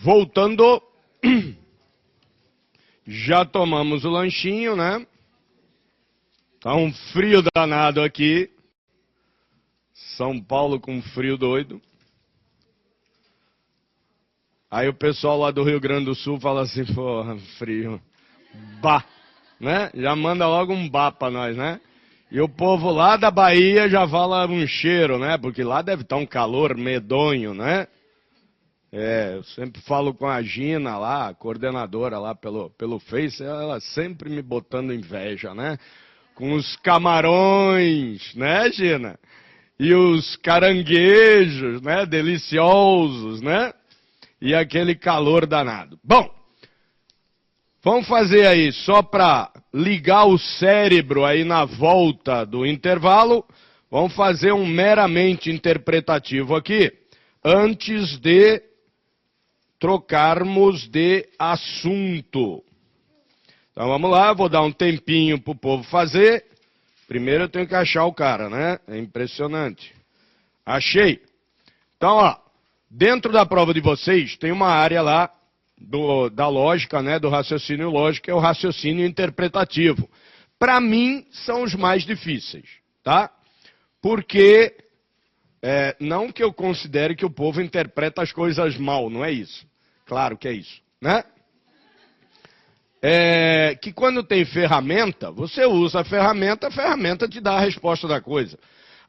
Voltando, já tomamos o lanchinho, né? Tá um frio danado aqui. São Paulo com frio doido. Aí o pessoal lá do Rio Grande do Sul fala assim, porra, frio. Bah, né? Já manda logo um bah pra nós, né? E o povo lá da Bahia já fala um cheiro, né? Porque lá deve estar um calor medonho, né? Eu sempre falo com a Gina lá, a coordenadora lá pelo Face, ela sempre me botando inveja, né? Com os camarões, né, Gina? E os caranguejos, né? Deliciosos, né? E aquele calor danado. Bom, vamos fazer aí, só para ligar o cérebro aí na volta do intervalo, vamos fazer um meramente interpretativo aqui, antes de trocarmos de assunto. Então vamos lá, vou dar um tempinho pro povo fazer. Primeiro eu tenho que achar o cara, né? É impressionante. Achei. Então, ó, dentro da prova de vocês tem uma área lá da lógica, né? Do raciocínio lógico, é o raciocínio interpretativo. Para mim, são os mais difíceis, tá? Porque não que eu considere que o povo interpreta as coisas mal, não é isso. Claro que é isso, né? Que quando tem ferramenta, você usa a ferramenta te dá a resposta da coisa.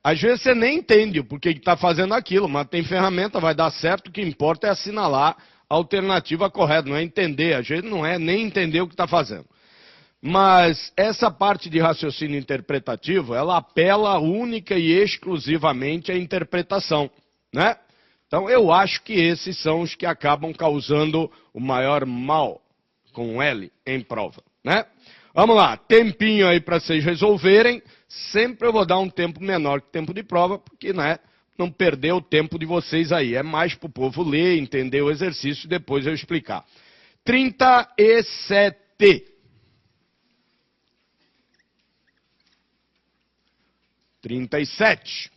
Às vezes você nem entende o porquê que está fazendo aquilo, mas tem ferramenta, vai dar certo, o que importa é assinalar a alternativa correta, não é entender. Às vezes não é nem entender o que está fazendo. Mas essa parte de raciocínio interpretativo, ela apela única e exclusivamente à interpretação, né? Então eu acho que esses são os que acabam causando o maior mal, com L, em prova, né? Vamos lá, tempinho aí para vocês resolverem. Sempre eu vou dar um tempo menor que tempo de prova, porque, né, não perder o tempo de vocês aí. É mais para o povo ler, entender o exercício e depois eu explicar. 37. 37.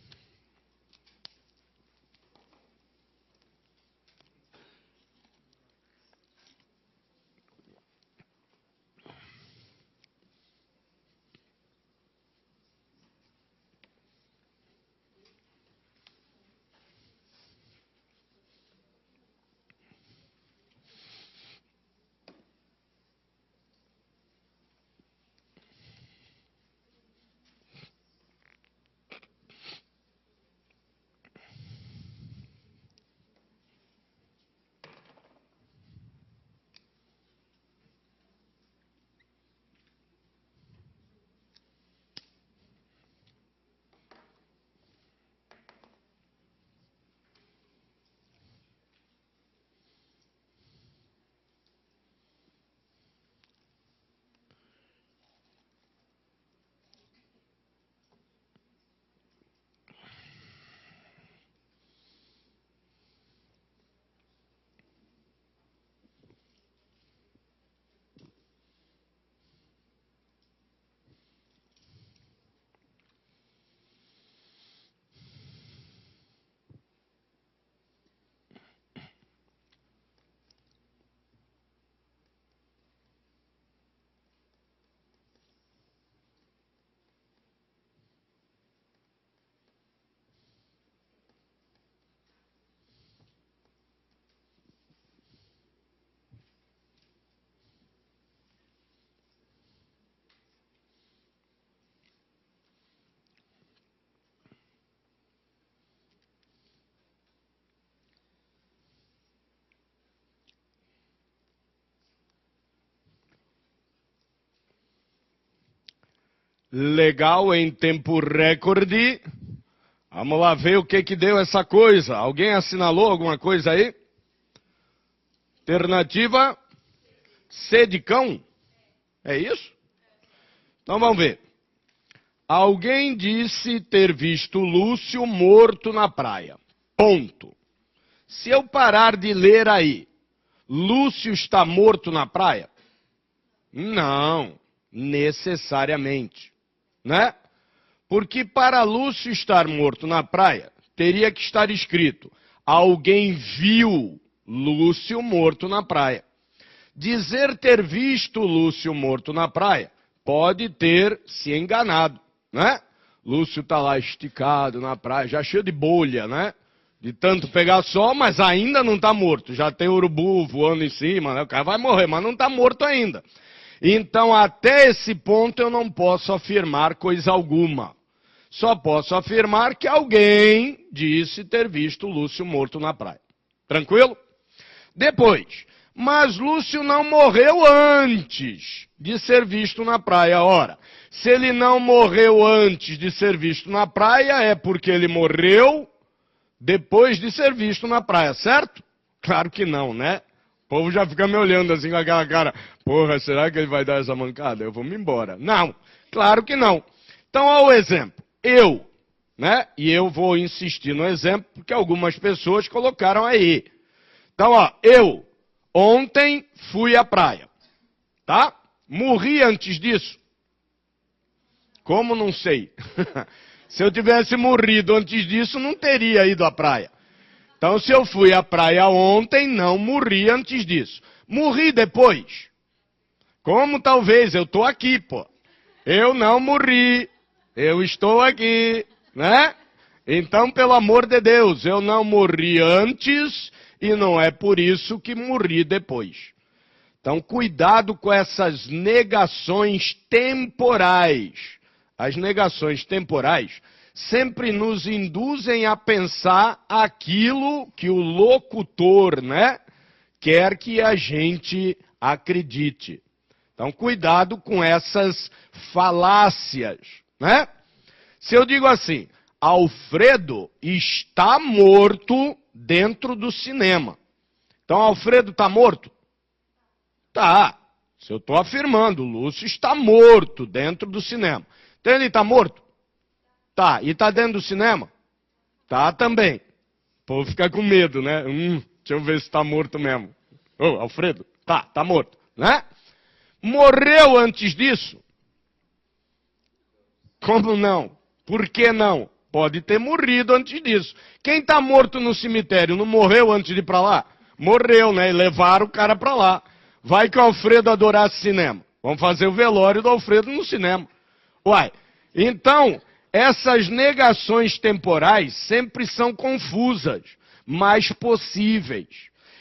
legal em tempo recorde. Vamos lá ver o que deu essa coisa. Alguém assinalou alguma coisa aí? Alternativa C de cão? É isso? Então vamos ver. Alguém disse ter visto Lúcio morto na praia. Ponto. Se eu parar de ler aí, Lúcio está morto na praia? Não, necessariamente, né? Porque para Lúcio estar morto na praia, teria que estar escrito: alguém viu Lúcio morto na praia. Dizer ter visto Lúcio morto na praia pode ter se enganado, né? Lúcio está lá esticado na praia, já cheio de bolha, né? De tanto pegar sol, mas ainda não está morto. Já tem urubu voando em cima, né? O cara vai morrer, mas não está morto ainda. Então, até esse ponto, eu não posso afirmar coisa alguma. Só posso afirmar que alguém disse ter visto Lúcio morto na praia. Tranquilo? Depois, mas Lúcio não morreu antes de ser visto na praia. Ora, se ele não morreu antes de ser visto na praia, é porque ele morreu depois de ser visto na praia, certo? Claro que não, né? O povo já fica me olhando assim com aquela cara: porra, será que ele vai dar essa mancada? Eu vou me embora. Não, claro que não. Então, olha o exemplo. Eu, né? E eu vou insistir no exemplo porque algumas pessoas colocaram aí. Então, ó, eu ontem fui à praia, tá? Morri antes disso? Como não sei? Se eu tivesse morrido antes disso, não teria ido à praia. Então, se eu fui à praia ontem, não morri antes disso. Morri depois. Como talvez, eu estou aqui, pô. Eu não morri. Eu estou aqui, né? Então, pelo amor de Deus, eu não morri antes e não é por isso que morri depois. Então, cuidado com essas negações temporais. As negações temporais sempre nos induzem a pensar aquilo que o locutor, né, quer que a gente acredite. Então, cuidado com essas falácias, né? Se eu digo assim: Alfredo está morto dentro do cinema. Então, Alfredo está morto? Tá. Se eu estou afirmando, Lúcio está morto dentro do cinema. Então, ele está morto? Tá. E está dentro do cinema? Tá também. O povo fica com medo, né? Deixa eu ver se está morto mesmo. Ô, Alfredo? Tá morto, né? Morreu antes disso? Como não? Por que não? Pode ter morrido antes disso. Quem está morto no cemitério não morreu antes de ir para lá? Morreu, né? E levaram o cara para lá. Vai que o Alfredo adorasse cinema. Vamos fazer o velório do Alfredo no cinema. Uai, então, essas negações temporais sempre são confusas, mas possíveis.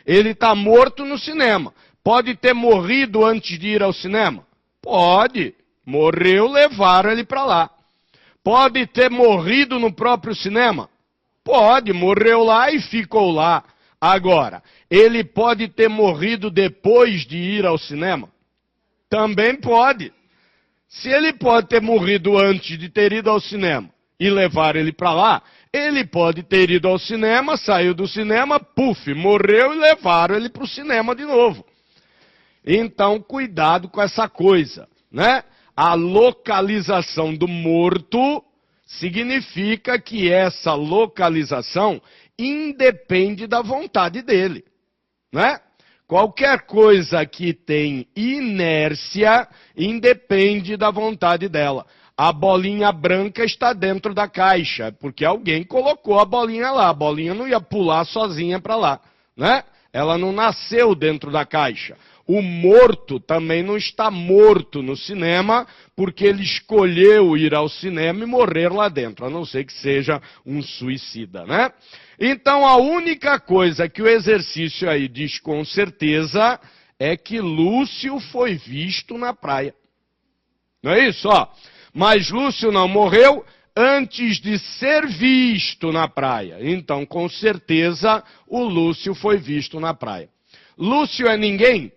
Ele está morto no cinema. Pode ter morrido antes de ir ao cinema? Pode. Morreu, levaram ele para lá. Pode ter morrido no próprio cinema? Pode. Morreu lá e ficou lá. Agora, ele pode ter morrido depois de ir ao cinema? Também pode. Se ele pode ter morrido antes de ter ido ao cinema e levar ele para lá, ele pode ter ido ao cinema, saiu do cinema, puf, morreu e levaram ele para o cinema de novo. Então, cuidado com essa coisa, né? A localização do morto significa que essa localização independe da vontade dele, né? Qualquer coisa que tem inércia independe da vontade dela. A bolinha branca está dentro da caixa, porque alguém colocou a bolinha lá. A bolinha não ia pular sozinha para lá, né? Ela não nasceu dentro da caixa. O morto também não está morto no cinema, porque ele escolheu ir ao cinema e morrer lá dentro, a não ser que seja um suicida, né? Então, a única coisa que o exercício aí diz com certeza é que Lúcio foi visto na praia. Não é isso? Ó. Mas Lúcio não morreu antes de ser visto na praia. Então, com certeza, o Lúcio foi visto na praia. Lúcio é ninguém?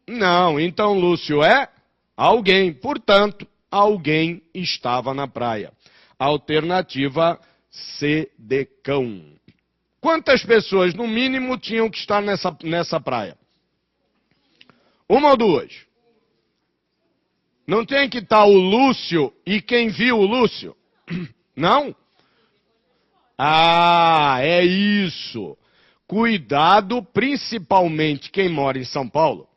Não. Então, Lúcio é alguém. Portanto, alguém estava na praia. Alternativa C de cão. Quantas pessoas, no mínimo, tinham que estar nessa praia? Uma ou duas? Não tem que estar o Lúcio e quem viu o Lúcio? Não? Ah, é isso. Cuidado, principalmente quem mora em São Paulo,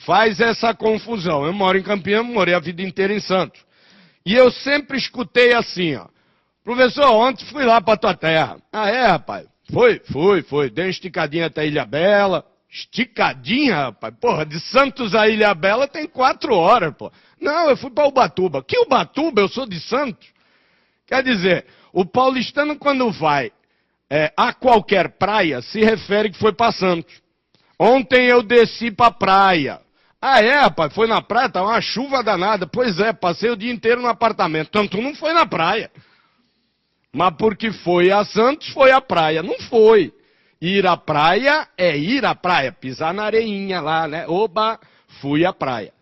faz essa confusão. Eu moro em Campinas, morei a vida inteira em Santos. E eu sempre escutei assim, ó. Professor, ontem fui lá para tua terra. Ah, é, rapaz? Foi. Dei uma esticadinha até Ilhabela. Esticadinha, rapaz? Porra, de Santos a Ilhabela tem 4 horas, pô. Não, eu fui para Ubatuba. Que Ubatuba? Eu sou de Santos. Quer dizer, o paulistano quando vai a qualquer praia, se refere que foi para Santos. Ontem eu desci para a praia. Ah, é, rapaz? Foi na praia? Tá uma chuva danada. Pois é, passei o dia inteiro no apartamento. Tanto não foi na praia. Mas porque foi a Santos, foi à praia. Não foi. Ir à praia é ir à praia. Pisar na areinha lá, né? Oba, fui à praia.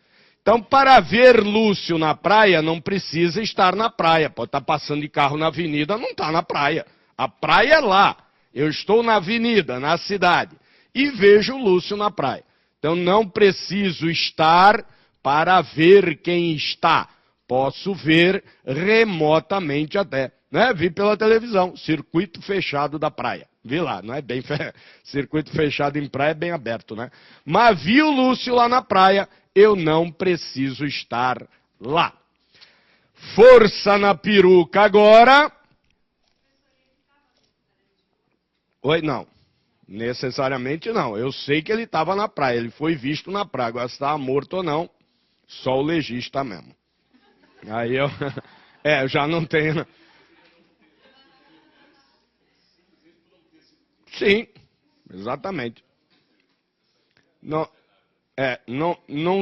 Então, para ver Lúcio na praia, não precisa estar na praia. Pode estar passando de carro na avenida, não está na praia. A praia é lá. Eu estou na avenida, na cidade. E vejo Lúcio na praia. Então, não preciso estar para ver quem está. Posso ver remotamente até. Né? Vi pela televisão, circuito fechado da praia. Vi lá, não é bem circuito fechado em praia é bem aberto, né? Mas vi o Lúcio lá na praia, eu não preciso estar lá. Força na peruca agora. Oi, não. Necessariamente não. Eu sei que ele estava na praia, ele foi visto na praia. Agora se estava morto ou não, só o legista mesmo. Aí eu eu já não tenho. Sim, exatamente. Não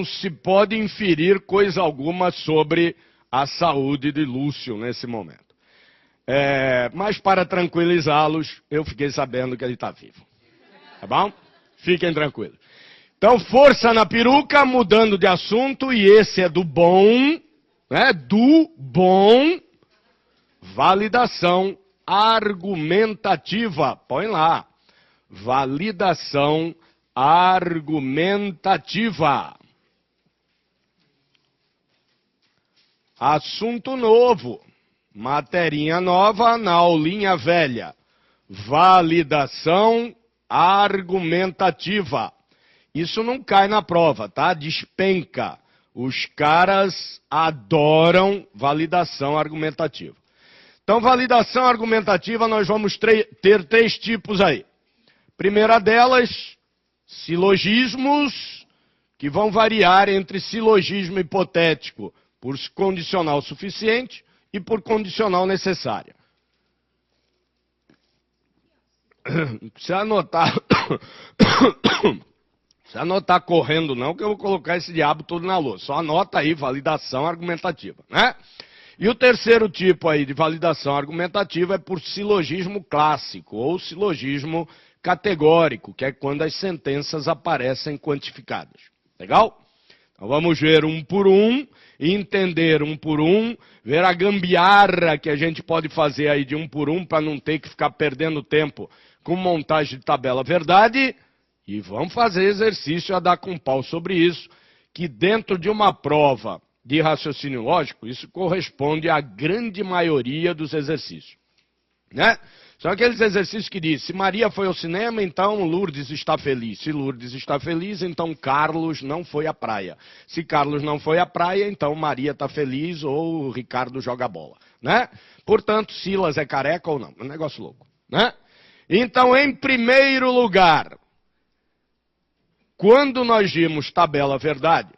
se pode inferir coisa alguma sobre a saúde de Lúcio nesse momento. Mas para tranquilizá-los, eu fiquei sabendo que ele está vivo. Tá bom? Fiquem tranquilos. Então, força na peruca, mudando de assunto, e esse é do bom, né? Do bom, validação argumentativa. Põe lá. Validação argumentativa. Assunto novo. Materinha nova na aulinha velha. Validação argumentativa. Isso não cai na prova, tá? Despenca. Os caras adoram validação argumentativa. Então, validação argumentativa, nós vamos ter 3 tipos aí. Primeira delas, silogismos, que vão variar entre silogismo hipotético por condicional suficiente e por condicional necessária. Não precisa anotar. Não precisa anotar correndo não, que eu vou colocar esse diabo todo na louça. Só anota aí, validação argumentativa, né? E o terceiro tipo aí de validação argumentativa é por silogismo clássico, ou silogismo categórico, que é quando as sentenças aparecem quantificadas. Legal? Então vamos ver um por um, entender um por um, ver a gambiarra que a gente pode fazer aí de um por um, para não ter que ficar perdendo tempo com montagem de tabela verdade, e vamos fazer exercício a dar com pau sobre isso, que dentro de uma prova de raciocínio lógico, isso corresponde à grande maioria dos exercícios, né? São aqueles exercícios que diz, se Maria foi ao cinema, então Lourdes está feliz. Se Lourdes está feliz, então Carlos não foi à praia. Se Carlos não foi à praia, então Maria está feliz ou o Ricardo joga bola, né? Portanto, Silas é careca ou não. É um negócio louco, né? Então, em primeiro lugar, quando nós vimos tabela verdade,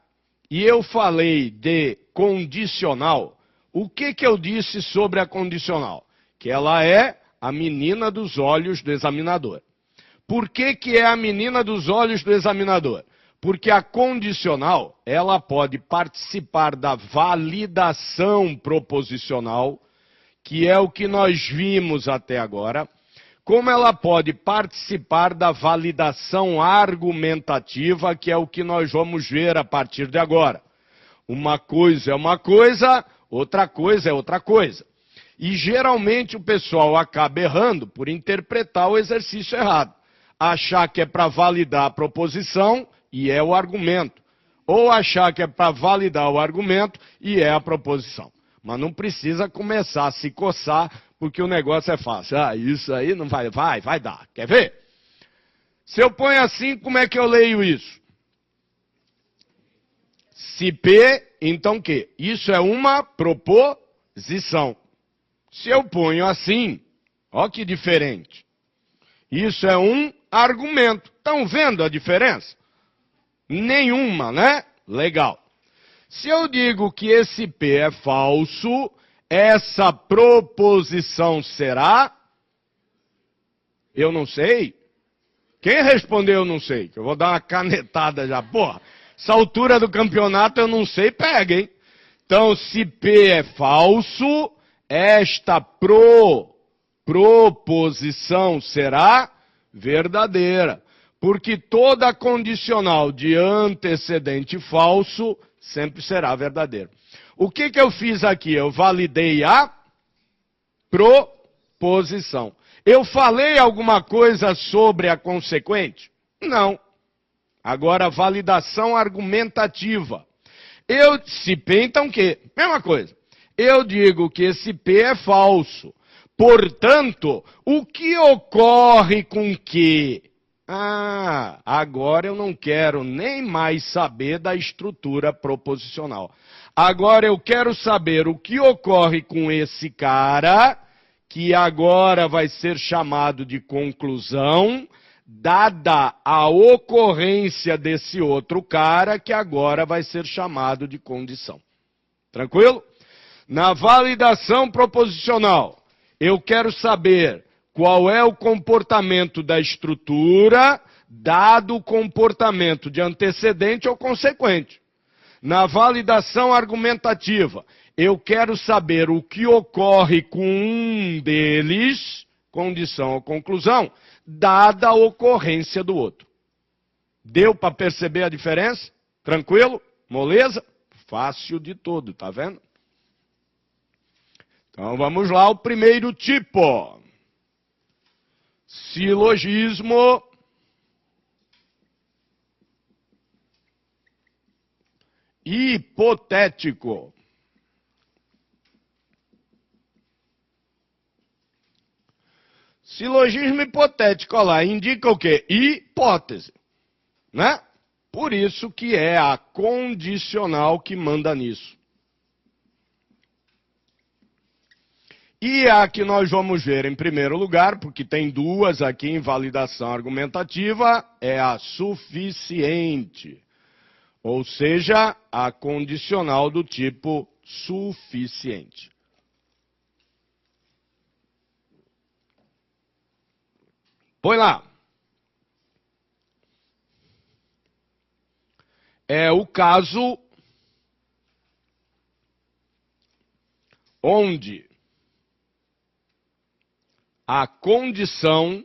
e eu falei de condicional, o que eu disse sobre a condicional? Que ela é a menina dos olhos do examinador. Por que é a menina dos olhos do examinador? Porque a condicional, ela pode participar da validação proposicional, que é o que nós vimos até agora, como ela pode participar da validação argumentativa, que é o que nós vamos ver a partir de agora. Uma coisa é uma coisa, outra coisa é outra coisa. E geralmente o pessoal acaba errando por interpretar o exercício errado. Achar que é para validar a proposição e é o argumento. Ou achar que é para validar o argumento e é a proposição. Mas não precisa começar a se coçar porque o negócio é fácil. Ah, isso aí não vai dar. Quer ver? Se eu ponho assim, como é que eu leio isso? Se P, então Q. Isso é uma proposição. Se eu ponho assim, ó que diferente. Isso é um argumento. Estão vendo a diferença? Nenhuma, né? Legal. Se eu digo que esse P é falso, essa proposição será? Eu não sei. Quem respondeu eu não sei? Que eu vou dar uma canetada já. Porra, essa altura do campeonato eu não sei, pega, hein? Então, se P é falso, esta proposição será verdadeira. Porque toda condicional de antecedente falso sempre será verdadeira. O que eu fiz aqui? Eu validei a proposição. Eu falei alguma coisa sobre a consequente? Não. Agora, validação argumentativa. Se P, então que? Mesma coisa. Eu digo que esse P é falso. Portanto, o que ocorre com que? Agora eu não quero nem mais saber da estrutura proposicional. Agora eu quero saber o que ocorre com esse cara, que agora vai ser chamado de conclusão, dada a ocorrência desse outro cara, que agora vai ser chamado de condição. Tranquilo? Na validação proposicional, eu quero saber qual é o comportamento da estrutura, dado o comportamento de antecedente ou consequente. Na validação argumentativa, eu quero saber o que ocorre com um deles, condição ou conclusão, dada a ocorrência do outro. Deu para perceber a diferença? Tranquilo? Moleza? Fácil de todo, tá vendo? Então vamos lá, o primeiro tipo. Silogismo hipotético. Silogismo hipotético, olha lá, indica o quê? Hipótese, né? Por isso que é a condicional que manda nisso. E a que nós vamos ver em primeiro lugar, porque tem duas aqui em validação argumentativa, é a suficiente. Ou seja, a condicional do tipo suficiente. Põe lá. É o caso onde a condição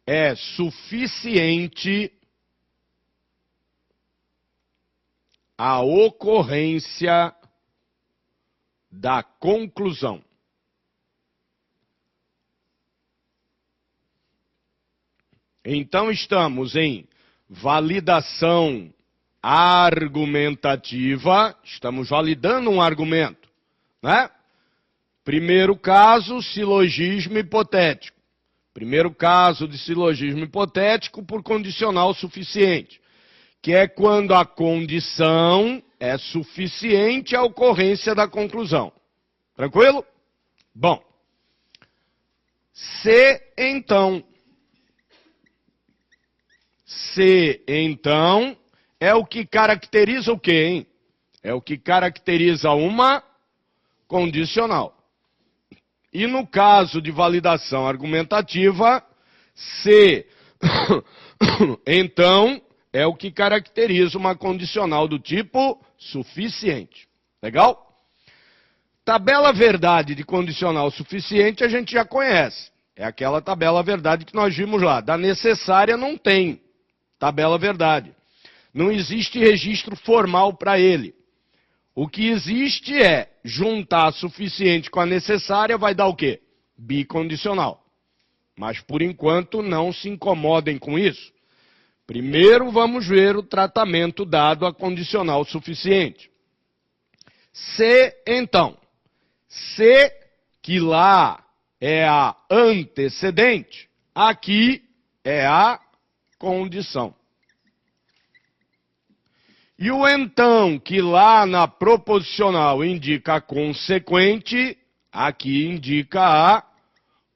é suficiente à ocorrência da conclusão. Então estamos em validação argumentativa, estamos validando um argumento, né? Primeiro caso, silogismo hipotético. Primeiro caso de silogismo hipotético por condicional suficiente, que é quando a condição é suficiente à ocorrência da conclusão. Tranquilo? Bom. Se então é o que caracteriza o quê, hein? É o que caracteriza uma condicional. E no caso de validação argumentativa, se então é o que caracteriza uma condicional do tipo suficiente. Legal? Tabela verdade de condicional suficiente a gente já conhece. É aquela tabela verdade que nós vimos lá. Da necessária não tem tabela verdade. Não existe registro formal para ele. O que existe é juntar suficiente com a necessária, vai dar o quê? Bicondicional. Mas, por enquanto, não se incomodem com isso. Primeiro, vamos ver o tratamento dado a condicional suficiente. Se, então, se que lá é a antecedente, aqui é a condição. E o então, que lá na proposicional indica a consequente, aqui indica a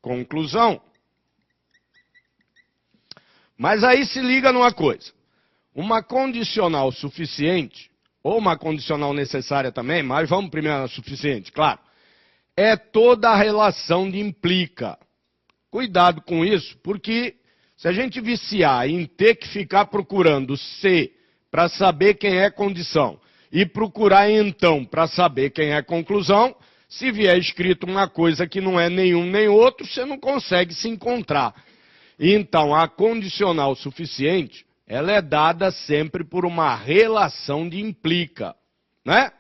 conclusão. Mas aí se liga numa coisa. Uma condicional suficiente, ou uma condicional necessária também, mas vamos primeiro na suficiente, claro, é toda a relação de implica. Cuidado com isso, porque se a gente viciar em ter que ficar procurando se para saber quem é condição e procurar então para saber quem é conclusão, se vier escrito uma coisa que não é nenhum nem outro, você não consegue se encontrar. Então, a condicional suficiente, ela é dada sempre por uma relação de implica, né?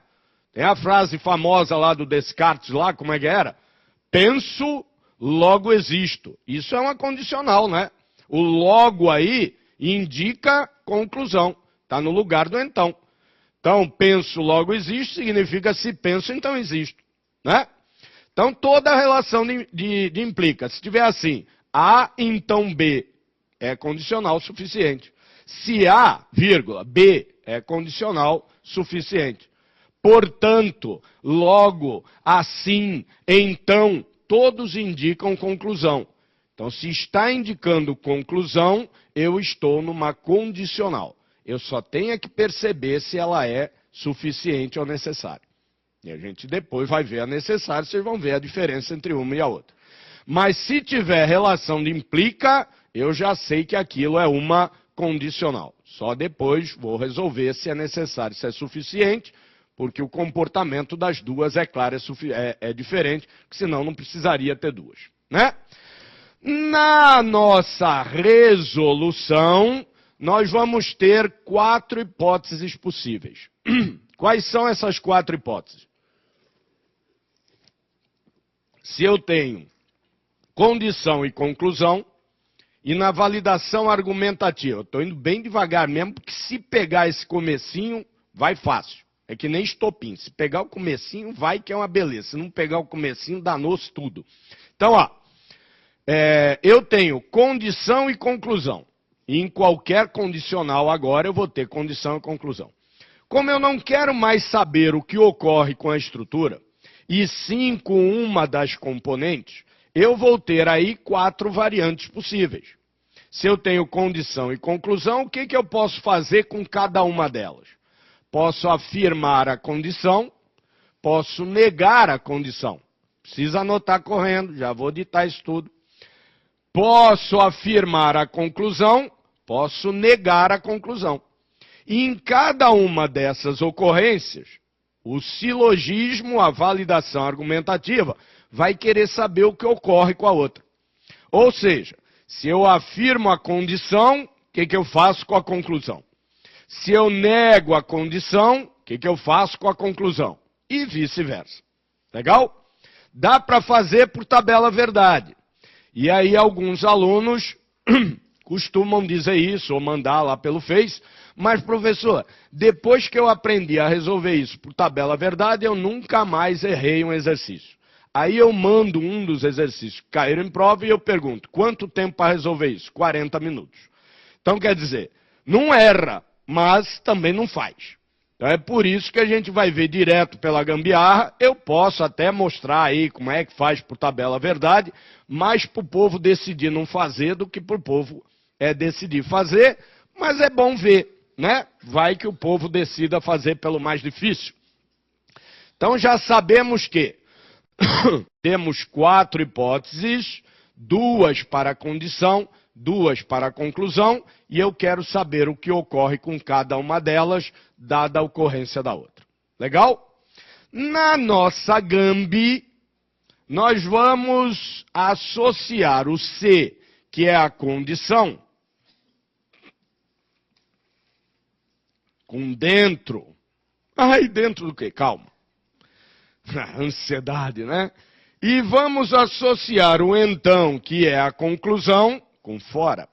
Tem a frase famosa lá do Descartes, lá, como é que era? Penso, logo existo. Isso é uma condicional, né? O logo aí indica conclusão. Está no lugar do então. Então, penso, logo existe, significa se penso, então existo. Né? Então, toda a relação de implica. Se tiver assim, A, então B, é condicional suficiente. Se A, vírgula, B, é condicional suficiente. Portanto, logo, assim, então, todos indicam conclusão. Então, se está indicando conclusão, eu estou numa condicional. Eu só tenho que perceber se ela é suficiente ou necessária. E a gente depois vai ver a necessária, vocês vão ver a diferença entre uma e a outra. Mas se tiver relação de implica, eu já sei que aquilo é uma condicional. Só depois vou resolver se é necessário, se é suficiente, porque o comportamento das duas, é claro, é diferente, senão não precisaria ter duas. Né? Na nossa resolução, nós vamos ter 4 hipóteses possíveis. Quais são essas 4 hipóteses? Se eu tenho condição e conclusão, e na validação argumentativa, estou indo bem devagar mesmo, porque se pegar esse comecinho, vai fácil. É que nem estopim. Se pegar o comecinho, vai que é uma beleza. Se não pegar o comecinho, danou-se tudo. Então, ó, eu tenho condição e conclusão. E em qualquer condicional agora eu vou ter condição e conclusão. Como eu não quero mais saber o que ocorre com a estrutura, e sim com uma das componentes, eu vou ter aí 4 variantes possíveis. Se eu tenho condição e conclusão, o que eu posso fazer com cada uma delas? Posso afirmar a condição, posso negar a condição. Precisa anotar correndo, já vou ditar isso tudo. Posso afirmar a conclusão, posso negar a conclusão. E em cada uma dessas ocorrências, o silogismo, a validação argumentativa, vai querer saber o que ocorre com a outra. Ou seja, se eu afirmo a condição, o que eu faço com a conclusão? Se eu nego a condição, o que eu faço com a conclusão? E vice-versa. Legal? Dá para fazer por tabela verdade. E aí alguns alunos costumam dizer isso, ou mandar lá pelo Face, mas professor, depois que eu aprendi a resolver isso por tabela verdade, eu nunca mais errei um exercício. Aí eu mando um dos exercícios que caíram em prova e eu pergunto, quanto tempo para resolver isso? 40 minutos. Então quer dizer, não erra, mas também não faz. Então é por isso que a gente vai ver direto pela gambiarra. Eu posso até mostrar aí como é que faz por tabela verdade, mas para o povo decidir não fazer do que para o povo decidir fazer, mas é bom ver, né? Vai que o povo decida fazer pelo mais difícil. Então já sabemos que temos 4 hipóteses, 2 para a condição, 2 para a conclusão, e eu quero saber o que ocorre com cada uma delas, dada a ocorrência da outra. Legal? Na nossa Gambi, nós vamos associar o se, que é a condição, com dentro. Ai, dentro do quê? Calma. Ansiedade, né? E vamos associar o então, que é a conclusão, com fora.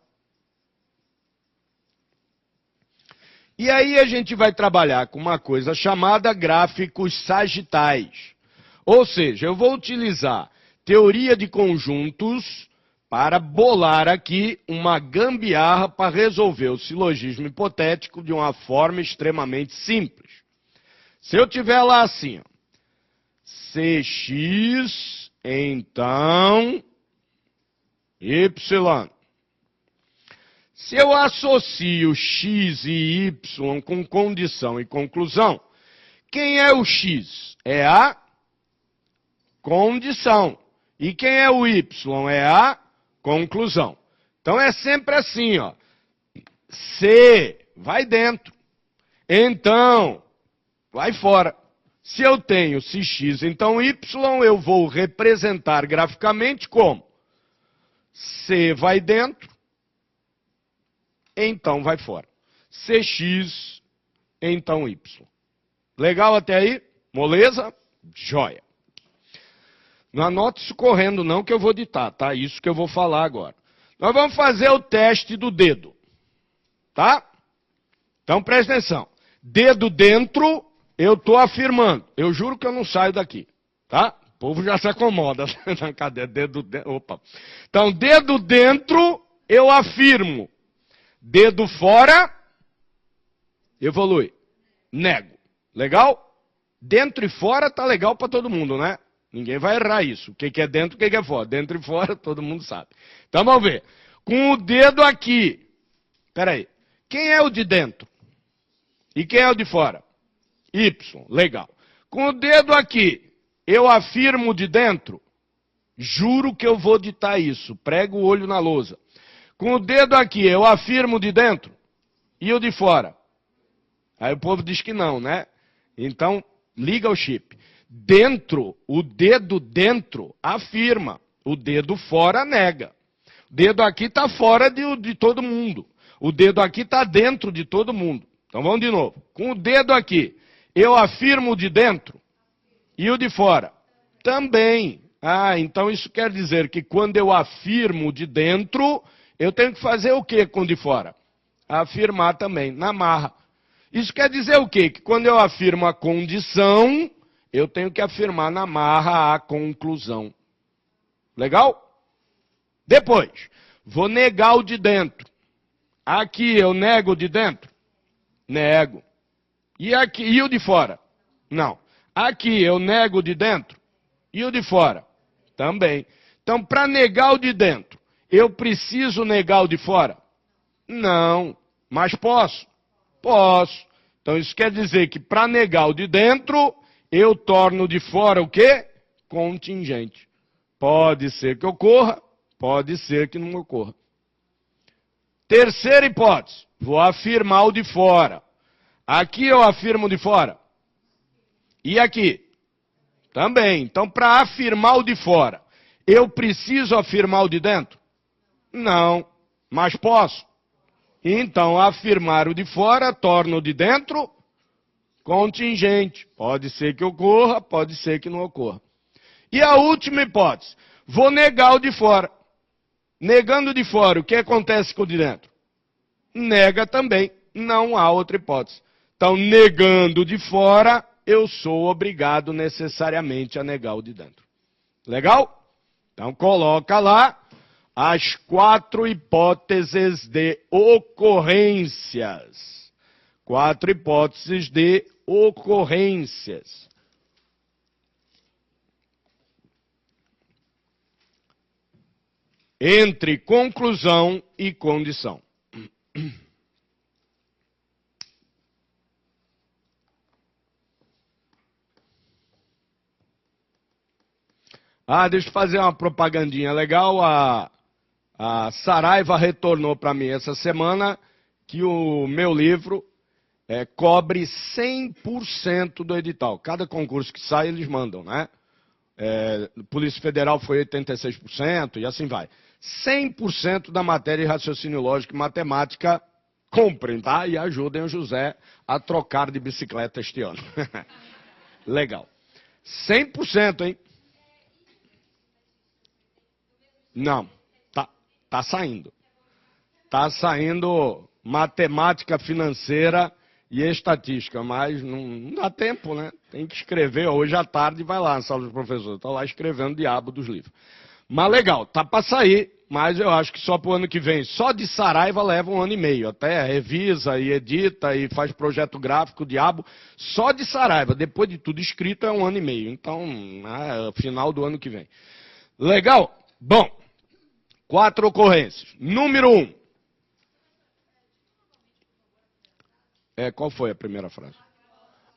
E aí a gente vai trabalhar com uma coisa chamada gráficos sagitais. Ou seja, eu vou utilizar teoria de conjuntos para bolar aqui uma gambiarra para resolver o silogismo hipotético de uma forma extremamente simples. Se eu tiver lá assim, ó, Cx, então, Y. Se eu associo x e y com condição e conclusão, quem é o x? É a condição. E quem é o y? É a conclusão. Então é sempre assim, ó. C vai dentro. Então, vai fora. Se eu tenho Cx, então Y, eu vou representar graficamente como? C vai dentro, então vai fora. Cx, então Y. Legal até aí? Moleza? Joia. Não anote isso correndo não, que eu vou ditar, tá? Isso que eu vou falar agora. Nós vamos fazer o teste do dedo, tá? Então presta atenção. Dedo dentro, eu estou afirmando. Eu juro que eu não saio daqui, tá? O povo já se acomoda. Cadê? Dedo dentro. Opa. Então, dedo dentro, eu afirmo. Dedo fora, evolui. Nego. Legal? Dentro e fora tá legal para todo mundo, né? Ninguém vai errar isso. O que é dentro, o que é fora. Dentro e fora, todo mundo sabe. Então, vamos ver. Com o dedo aqui. Espera aí. Quem é o de dentro? E quem é o de fora? Y. Legal. Com o dedo aqui, eu afirmo de dentro. Juro que eu vou ditar isso. Prego o olho na lousa. Com o dedo aqui, eu afirmo de dentro. E o de fora? Aí o povo diz que não, né? Então, liga o chip. Dentro, o dedo dentro afirma. O dedo fora nega. O dedo aqui está fora de todo mundo. O dedo aqui está dentro de todo mundo. Então vamos de novo. Com o dedo aqui, eu afirmo de dentro. E o de fora? Também. Ah, então isso quer dizer que quando eu afirmo de dentro, eu tenho que fazer o que com o de fora? Afirmar também, na marra. Isso quer dizer o quê? Que quando eu afirmo a condição, eu tenho que afirmar na marra a conclusão. Legal? Depois, vou negar o de dentro. Aqui eu nego o de dentro? Nego. E aqui, e o de fora? Não. Aqui eu nego o de dentro? E o de fora? Também. Então, para negar o de dentro, eu preciso negar o de fora? Não. Mas posso? Posso. Então, isso quer dizer que para negar o de dentro, eu torno o de fora o quê? Contingente. Pode ser que ocorra, pode ser que não ocorra. Terceira hipótese. Vou afirmar o de fora. Aqui eu afirmo o de fora. E aqui? Também. Então, para afirmar o de fora, eu preciso afirmar o de dentro? Não. Mas posso? Então, afirmar o de fora torna o de dentro contingente. Pode ser que ocorra, pode ser que não ocorra. E a última hipótese. Vou negar o de fora. Negando o de fora, o que acontece com o de dentro? Nega também. Não há outra hipótese. Então, negando o de fora, eu sou obrigado necessariamente a negar o de dentro. Legal? Então, coloca lá as 4 hipóteses de ocorrências. 4 hipóteses de ocorrências. Entre conclusão e condição. Ah, deixa eu fazer uma propagandinha legal. A Saraiva retornou para mim essa semana que o meu livro cobre 100% do edital. Cada concurso que sai, eles mandam, né? Polícia Federal foi 86% e assim vai. 100% da matéria de raciocínio lógico e matemática comprem, tá? E ajudem o José a trocar de bicicleta este ano. Legal. 100%, hein? Não, tá saindo. Tá saindo matemática financeira e estatística, mas não dá tempo, né? Tem que escrever hoje à tarde e vai lá na sala dos professores. Está lá escrevendo o diabo dos livros. Mas legal, tá para sair, mas eu acho que só para o ano que vem, só de Saraiva leva 1 ano e meio. Até revisa e edita e faz projeto gráfico, diabo, só de Saraiva. Depois de tudo escrito é 1 ano e meio. Então, final do ano que vem. Legal? Bom, 4 ocorrências. Número 1. Qual foi a primeira frase?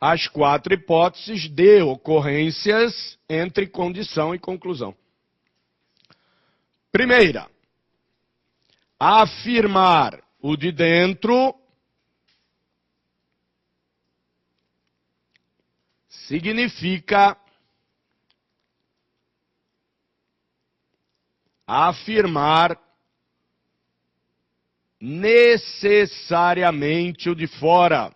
As 4 hipóteses de ocorrências entre condição e conclusão. Primeira, afirmar o de dentro significa afirmar necessariamente o de fora.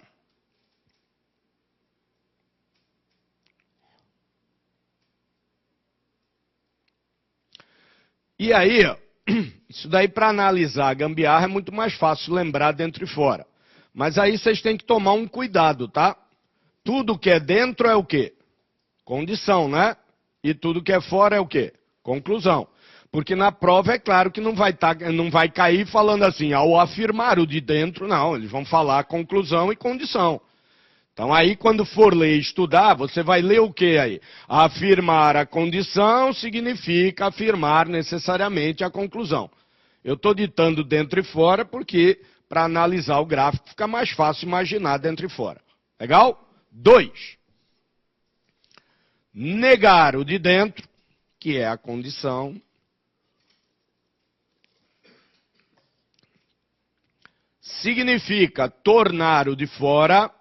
E aí, isso daí para analisar a gambiarra é muito mais fácil lembrar dentro e fora. Mas aí vocês têm que tomar um cuidado, tá? Tudo que é dentro é o quê? Condição, né? E tudo que é fora é o quê? Conclusão. Porque na prova é claro que não vai cair falando assim, ao afirmar o de dentro, não. Eles vão falar conclusão e condição. Então aí quando for ler e estudar, você vai ler o que aí? Afirmar a condição significa afirmar necessariamente a conclusão. Eu estou ditando dentro e fora porque para analisar o gráfico fica mais fácil imaginar dentro e fora. Legal? 2. Negar o de dentro, que é a condição, significa tornar o de fora.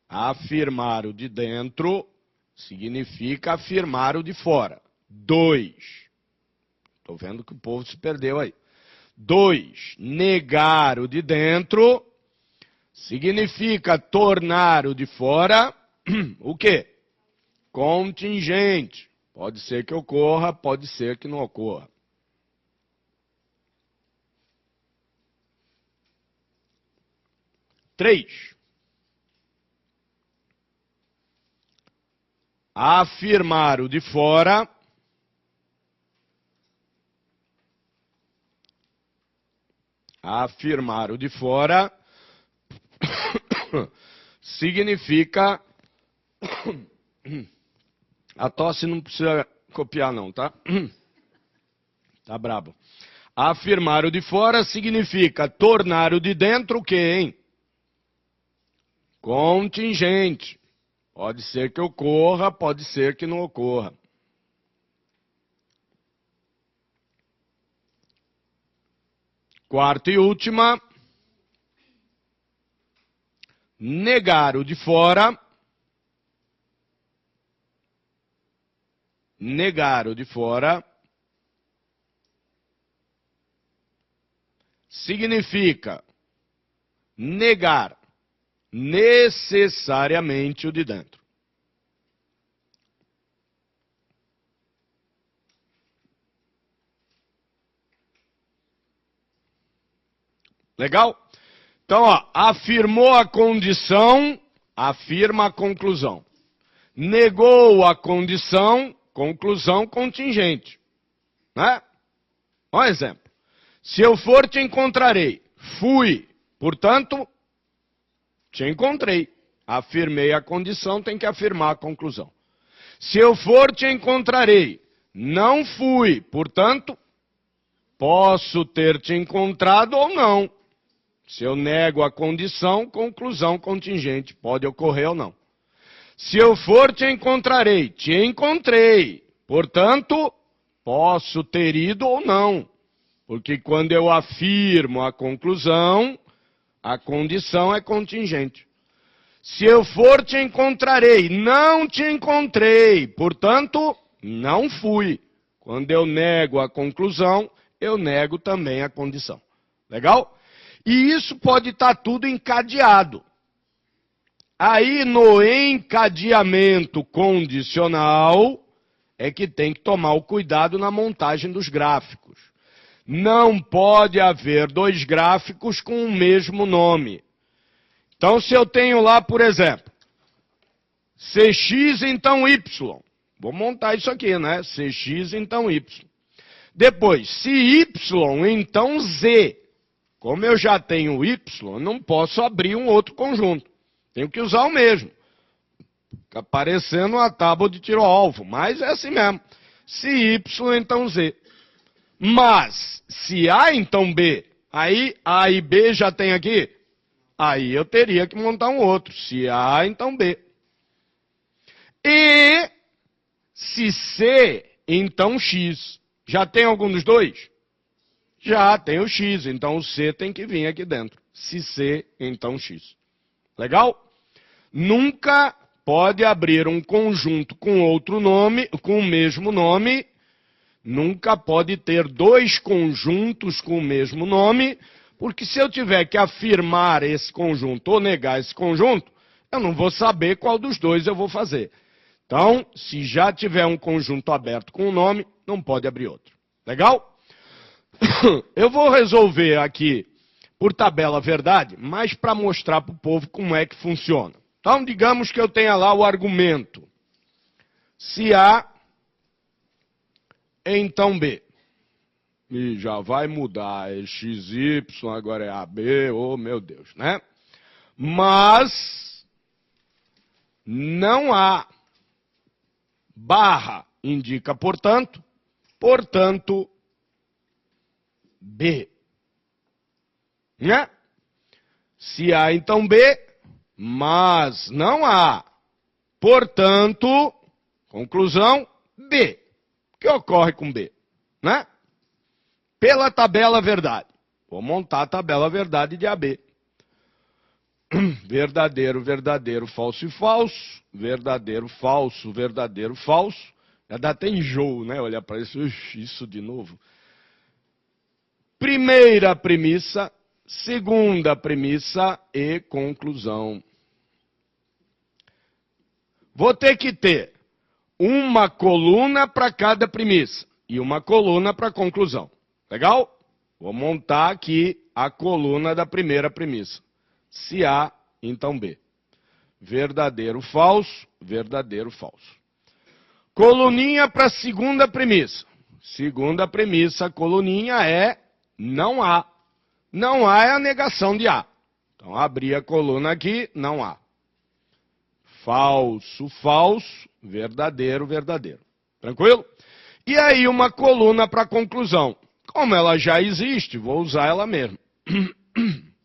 Afirmar o de dentro significa afirmar o de fora. 2. Estou vendo que o povo se perdeu aí. 2. Negar o de dentro significa tornar o de fora o quê? Contingente. Pode ser que ocorra, pode ser que não ocorra. 3. Afirmar o de fora significa a tosse não precisa copiar não, tá? Tá brabo. Afirmar o de fora significa tornar o de dentro o quê, hein? Contingente. Pode ser que ocorra, pode ser que não ocorra. 4ª e última. Negar o de fora. Negar o de fora significa negar necessariamente o de dentro. Legal? Então, ó, afirmou a condição, afirma a conclusão. Negou a condição, conclusão contingente. Né? Um exemplo. Se eu for, te encontrarei. Fui. Portanto, te encontrei. Afirmei a condição, tem que afirmar a conclusão. Se eu for, te encontrarei. Não fui. Portanto, posso ter te encontrado ou não. Se eu nego a condição, conclusão contingente. Pode ocorrer ou não. Se eu for, te encontrarei. Te encontrei. Portanto, posso ter ido ou não. Porque quando eu afirmo a conclusão, a condição é contingente. Se eu for, te encontrarei. Não te encontrei. Portanto, não fui. Quando eu nego a conclusão, eu nego também a condição. Legal? E isso pode estar tudo encadeado. Aí, no encadeamento condicional, é que tem que tomar o cuidado na montagem dos gráficos. Não pode haver dois gráficos com o mesmo nome. Então, se eu tenho lá, por exemplo, CX, então Y. Vou montar isso aqui, né? CX, então Y. Depois, se Y, então Z. Como eu já tenho Y, não posso abrir um outro conjunto. Tenho que usar o mesmo. Fica parecendo uma tábua de tiro ao alvo, mas é assim mesmo. Se Y, então Z. Mas, se A, então B. Aí, A e B já tem aqui. Aí eu teria que montar um outro. Se A, então B. E, se C, então X. Já tem algum dos dois? Já tem o X, então o C tem que vir aqui dentro. Se C, então X. Legal? Nunca pode abrir um conjunto com outro nome, com o mesmo nome. Nunca pode ter dois conjuntos com o mesmo nome, porque se eu tiver que afirmar esse conjunto ou negar esse conjunto, eu não vou saber qual dos dois eu vou fazer. Então, se já tiver um conjunto aberto com um nome, não pode abrir outro. Legal? Eu vou resolver aqui por tabela verdade, mas para mostrar para o povo como é que funciona. Então, digamos que eu tenha lá o argumento. Se A, então B. E já vai mudar, é XY, agora é AB, oh meu Deus, né? Mas não há barra, indica portanto, B. Né? Se A, então B, mas não há, portanto, conclusão, B. O que ocorre com B? Né? Pela tabela verdade. Vou montar a tabela verdade de AB. Verdadeiro, verdadeiro, falso e falso. Verdadeiro, falso, verdadeiro, falso. Já dá até enjoo, né? Olhar para isso, isso de novo. Primeira premissa, segunda premissa e conclusão. Vou ter que ter uma coluna para cada premissa e uma coluna para a conclusão. Legal? Vou montar aqui a coluna da primeira premissa. Se A, então B. Verdadeiro, falso, verdadeiro, falso. Coluninha para a segunda premissa. Segunda premissa, coluninha é não há. Não há é a negação de A. Então, abri a coluna aqui, não há. Falso, falso, verdadeiro, verdadeiro. Tranquilo? E aí uma coluna para a conclusão. Como ela já existe, vou usar ela mesmo.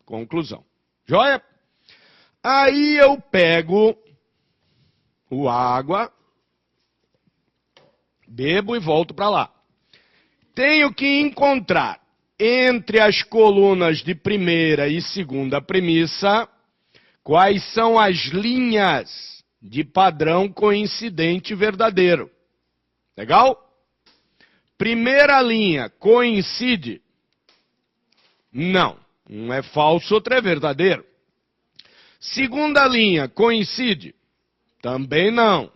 Conclusão. Joia? Aí eu pego o água, bebo e volto para lá. Tenho que encontrar entre as colunas de primeira e segunda premissa quais são as linhas de padrão coincidente verdadeiro. Legal? Primeira linha, coincide? Não. Um é falso, outro é verdadeiro. Segunda linha, coincide? Também não.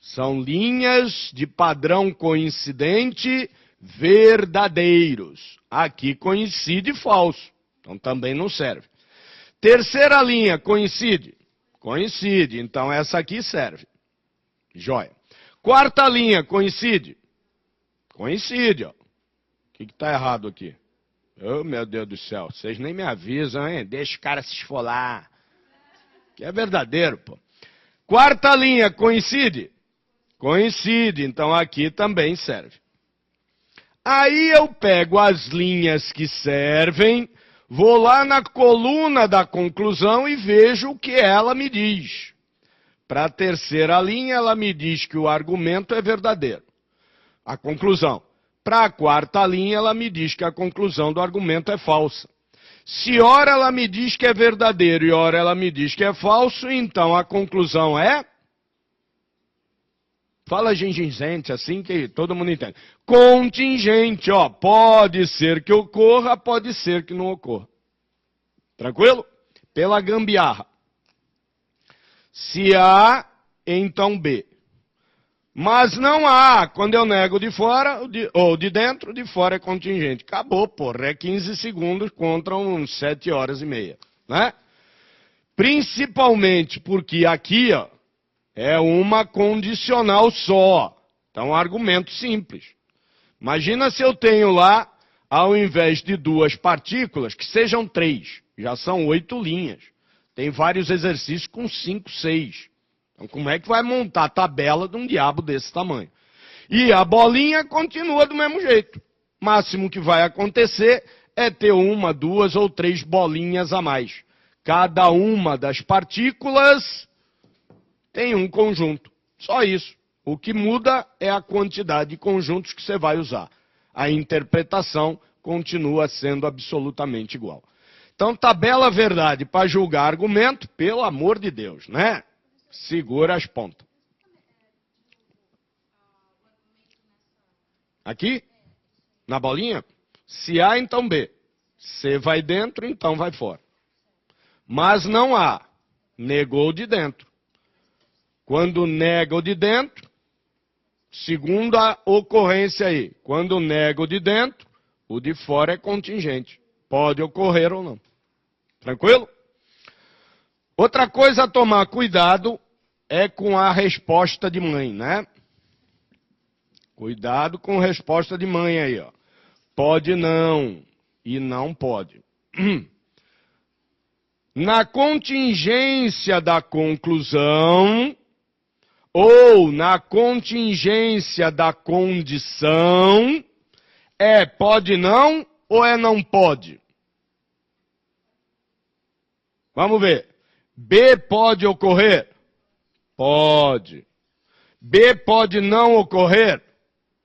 São linhas de padrão coincidente verdadeiros. Aqui coincide falso. Então também não serve. Terceira linha, coincide? Coincide. Então essa aqui serve. Joia. Quarta linha, coincide? Coincide, ó. O que está errado aqui? Oh, meu Deus do céu, vocês nem me avisam, hein? Deixa o cara se esfolar. Que é verdadeiro, pô. Quarta linha, coincide? Coincide, então aqui também serve. Aí eu pego as linhas que servem, vou lá na coluna da conclusão e vejo o que ela me diz. Para a terceira linha, ela me diz que o argumento é verdadeiro. A conclusão. Para a quarta linha, ela me diz que a conclusão do argumento é falsa. Se ora ela me diz que é verdadeiro e ora ela me diz que é falso, então a conclusão é... Fala gingente, assim que todo mundo entende. Contingente, ó. Pode ser que ocorra, pode ser que não ocorra. Tranquilo? Pela gambiarra. Se A, então B. Mas não há. Quando eu nego de fora ou de dentro, de fora é contingente. Acabou, porra. É 15 segundos contra uns 7 horas e meia. Né? Principalmente porque aqui, ó, é uma condicional só. Então, um argumento simples. Imagina se eu tenho lá, ao invés de 2 partículas, que sejam 3. Já são 8 linhas. Tem vários exercícios com 5, 6. Então, como é que vai montar a tabela de um diabo desse tamanho? E a bolinha continua do mesmo jeito. Máximo que vai acontecer é ter 1, 2 ou 3 bolinhas a mais. Cada uma das partículas tem um conjunto. Só isso. O que muda é a quantidade de conjuntos que você vai usar. A interpretação continua sendo absolutamente igual. Então, tabela verdade para julgar argumento, pelo amor de Deus, né? Segura as pontas. Aqui? Na bolinha? Se A, então B. C vai dentro, então vai fora. Mas não há. Negou de dentro. Quando nega o de dentro, segunda ocorrência aí. Quando nega o de dentro, o de fora é contingente. Pode ocorrer ou não. Tranquilo? Outra coisa a tomar cuidado é com a resposta de mãe, né? Cuidado com a resposta de mãe aí, ó. Pode não e não pode. Na contingência da conclusão ou na contingência da condição, é pode não ou é não pode? Vamos ver. B pode ocorrer? Pode. B pode não ocorrer?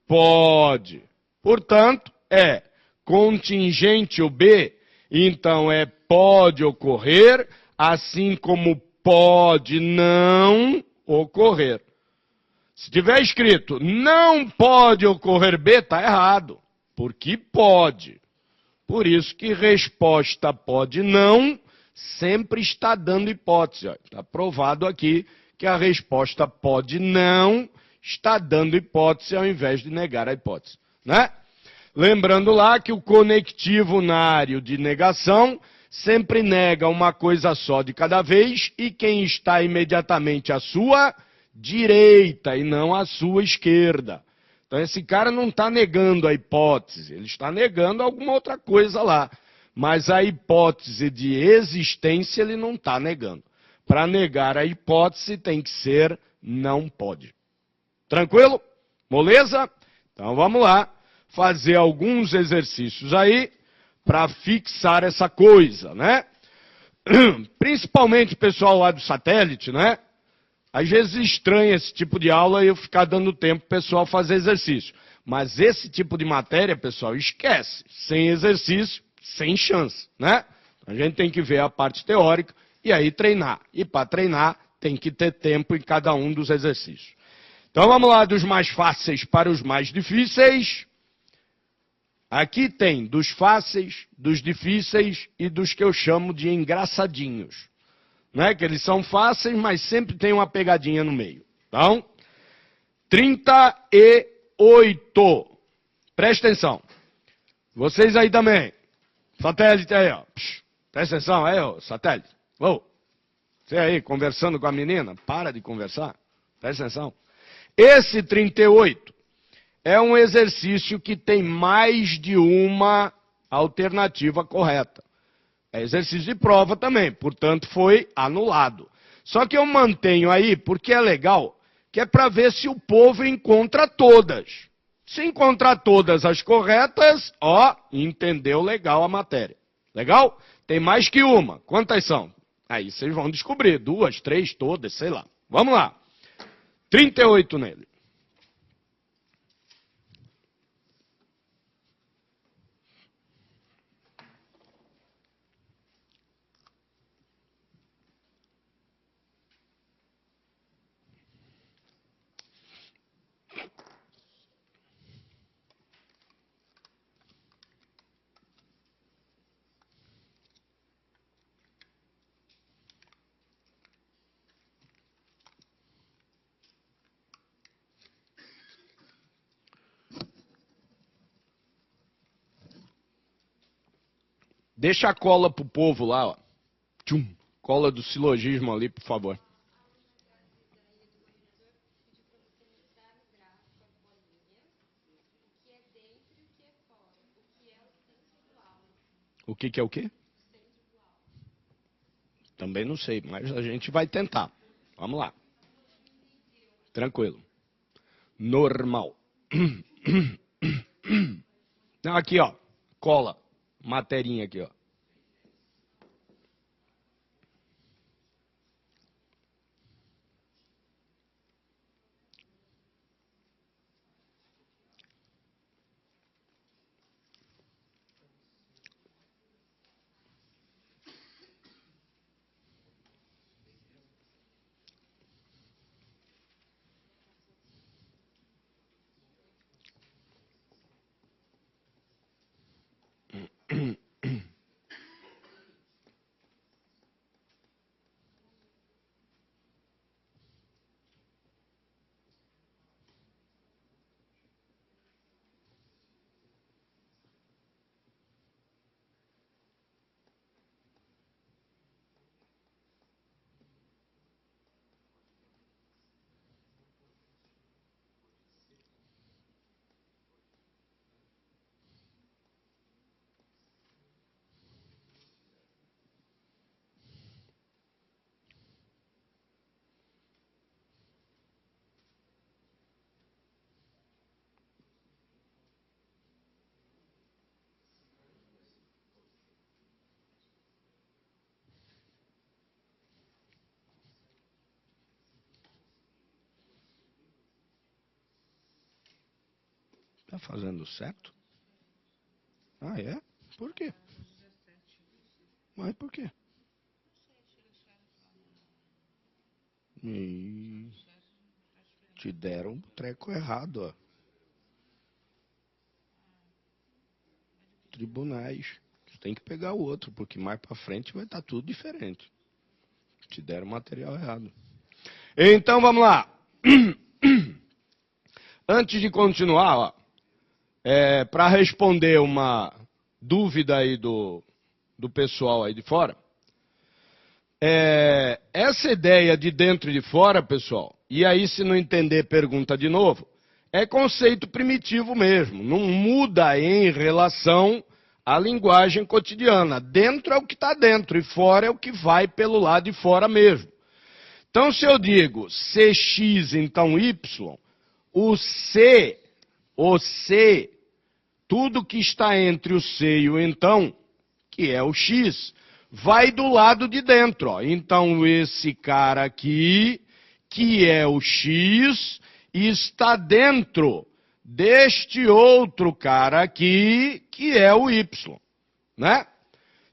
Pode. Portanto, é contingente o B, então é pode ocorrer, assim como pode não ocorrer. Se tiver escrito não pode ocorrer B, está errado. Porque pode. Por isso que resposta pode não sempre está dando hipótese. Está provado aqui que a resposta pode não está dando hipótese ao invés de negar a hipótese. Né? Lembrando lá que o conectivo nário de negação sempre nega uma coisa só de cada vez e quem está imediatamente à sua direita e não à sua esquerda. Então esse cara não está negando a hipótese, ele está negando alguma outra coisa lá. Mas a hipótese de existência ele não está negando. Para negar a hipótese tem que ser não pode. Tranquilo? Moleza? Então vamos lá fazer alguns exercícios aí para fixar essa coisa, né? Principalmente o pessoal lá do satélite, né? Às vezes estranha esse tipo de aula e eu ficar dando tempo para o pessoal fazer exercício. Mas esse tipo de matéria, pessoal, esquece. Sem exercício, sem chance, né? A gente tem que ver a parte teórica e aí treinar. E para treinar, tem que ter tempo em cada um dos exercícios. Então vamos lá dos mais fáceis para os mais difíceis. Aqui tem dos fáceis, dos difíceis e dos que eu chamo de engraçadinhos. Né? Que eles são fáceis, mas sempre tem uma pegadinha no meio. Então, 38. Presta atenção. Vocês aí também. Satélite aí, ó. Presta atenção aí, ó, satélite. Ô, você aí conversando com a menina, para de conversar. Presta atenção. Esse 38 é um exercício que tem mais de uma alternativa correta. É exercício de prova também, portanto foi anulado. Só que eu mantenho aí porque é legal, que é para ver se o povo encontra todas. Se encontrar todas as corretas, ó, entendeu legal a matéria. Legal? Tem mais que uma. Quantas são? Aí vocês vão descobrir. 2, 3, todas, sei lá. Vamos lá. 38 nele. Deixa a cola pro povo lá, ó. Tchum. Cola do silogismo ali, por favor. O que é o quê? Também não sei, mas a gente vai tentar. Vamos lá. Tranquilo. Normal. Não, aqui, ó. Cola. Materinha aqui, ó. Tá fazendo certo? Ah, é? Por quê? Mas por quê? Te deram um treco errado, ó. Tribunais. Você tem que pegar o outro, porque mais pra frente vai estar tudo diferente. Te deram material errado. Então, vamos lá. Antes de continuar, ó, para responder uma dúvida aí do pessoal aí de fora, essa ideia de dentro e de fora, pessoal, e aí se não entender, pergunta de novo, é conceito primitivo mesmo, não muda em relação à linguagem cotidiana. Dentro é o que está dentro e fora é o que vai pelo lado de fora mesmo. Então, se eu digo CX, então Y, o C, tudo que está entre o C e o então, que é o X, vai do lado de dentro. Ó. Então, esse cara aqui, que é o X, está dentro deste outro cara aqui, que é o Y. Né?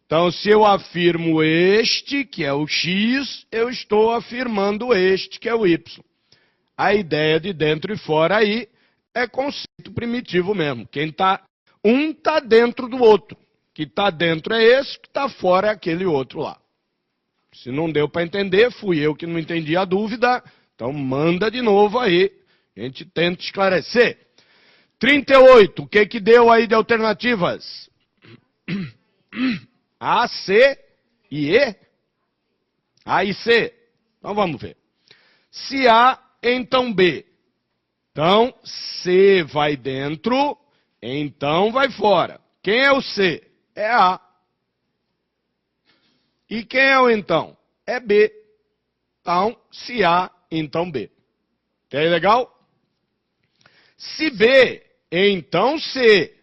Então, se eu afirmo este, que é o X, eu estou afirmando este, que é o Y. A ideia de dentro e fora aí é conceito primitivo mesmo. Um está dentro do outro. Que está dentro é esse, que está fora é aquele outro lá. Se não deu para entender, fui eu que não entendi a dúvida, então manda de novo aí. A gente tenta esclarecer. 38, o que deu aí de alternativas? A, C e E? A e C. Então vamos ver. Se A, então B. Então, C vai dentro, então vai fora. Quem é o C? É A. E quem é o então? É B. Então, se A, então B. Tá aí legal? Se B, então C.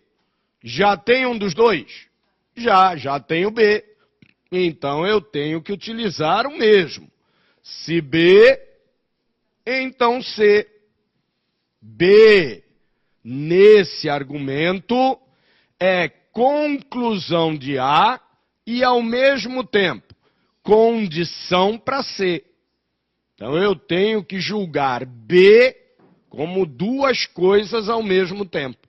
Já tem um dos dois? Já tenho B. Então eu tenho que utilizar o mesmo. Se B, então C. B, nesse argumento, é conclusão de A e, ao mesmo tempo, condição para C. Então eu tenho que julgar B como duas coisas ao mesmo tempo.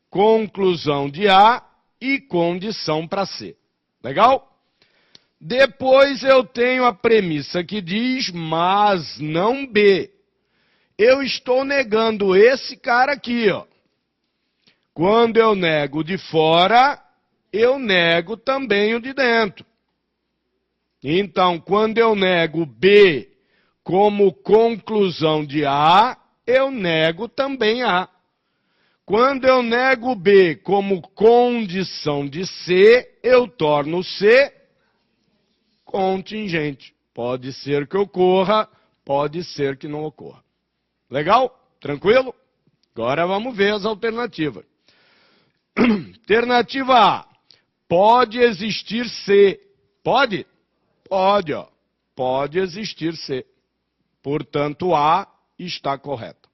Conclusão de A e condição para C. Legal? Depois eu tenho a premissa que diz, mas não B. Eu estou negando esse cara aqui, ó. Quando eu nego de fora, eu nego também o de dentro. Então, quando eu nego B como conclusão de A, eu nego também A. Quando eu nego B como condição de C, eu torno C contingente. Pode ser que ocorra, pode ser que não ocorra. Legal? Tranquilo? Agora vamos ver as alternativas. Alternativa A. Pode existir C. Pode? Pode, ó. Pode existir C. Portanto, A está correta.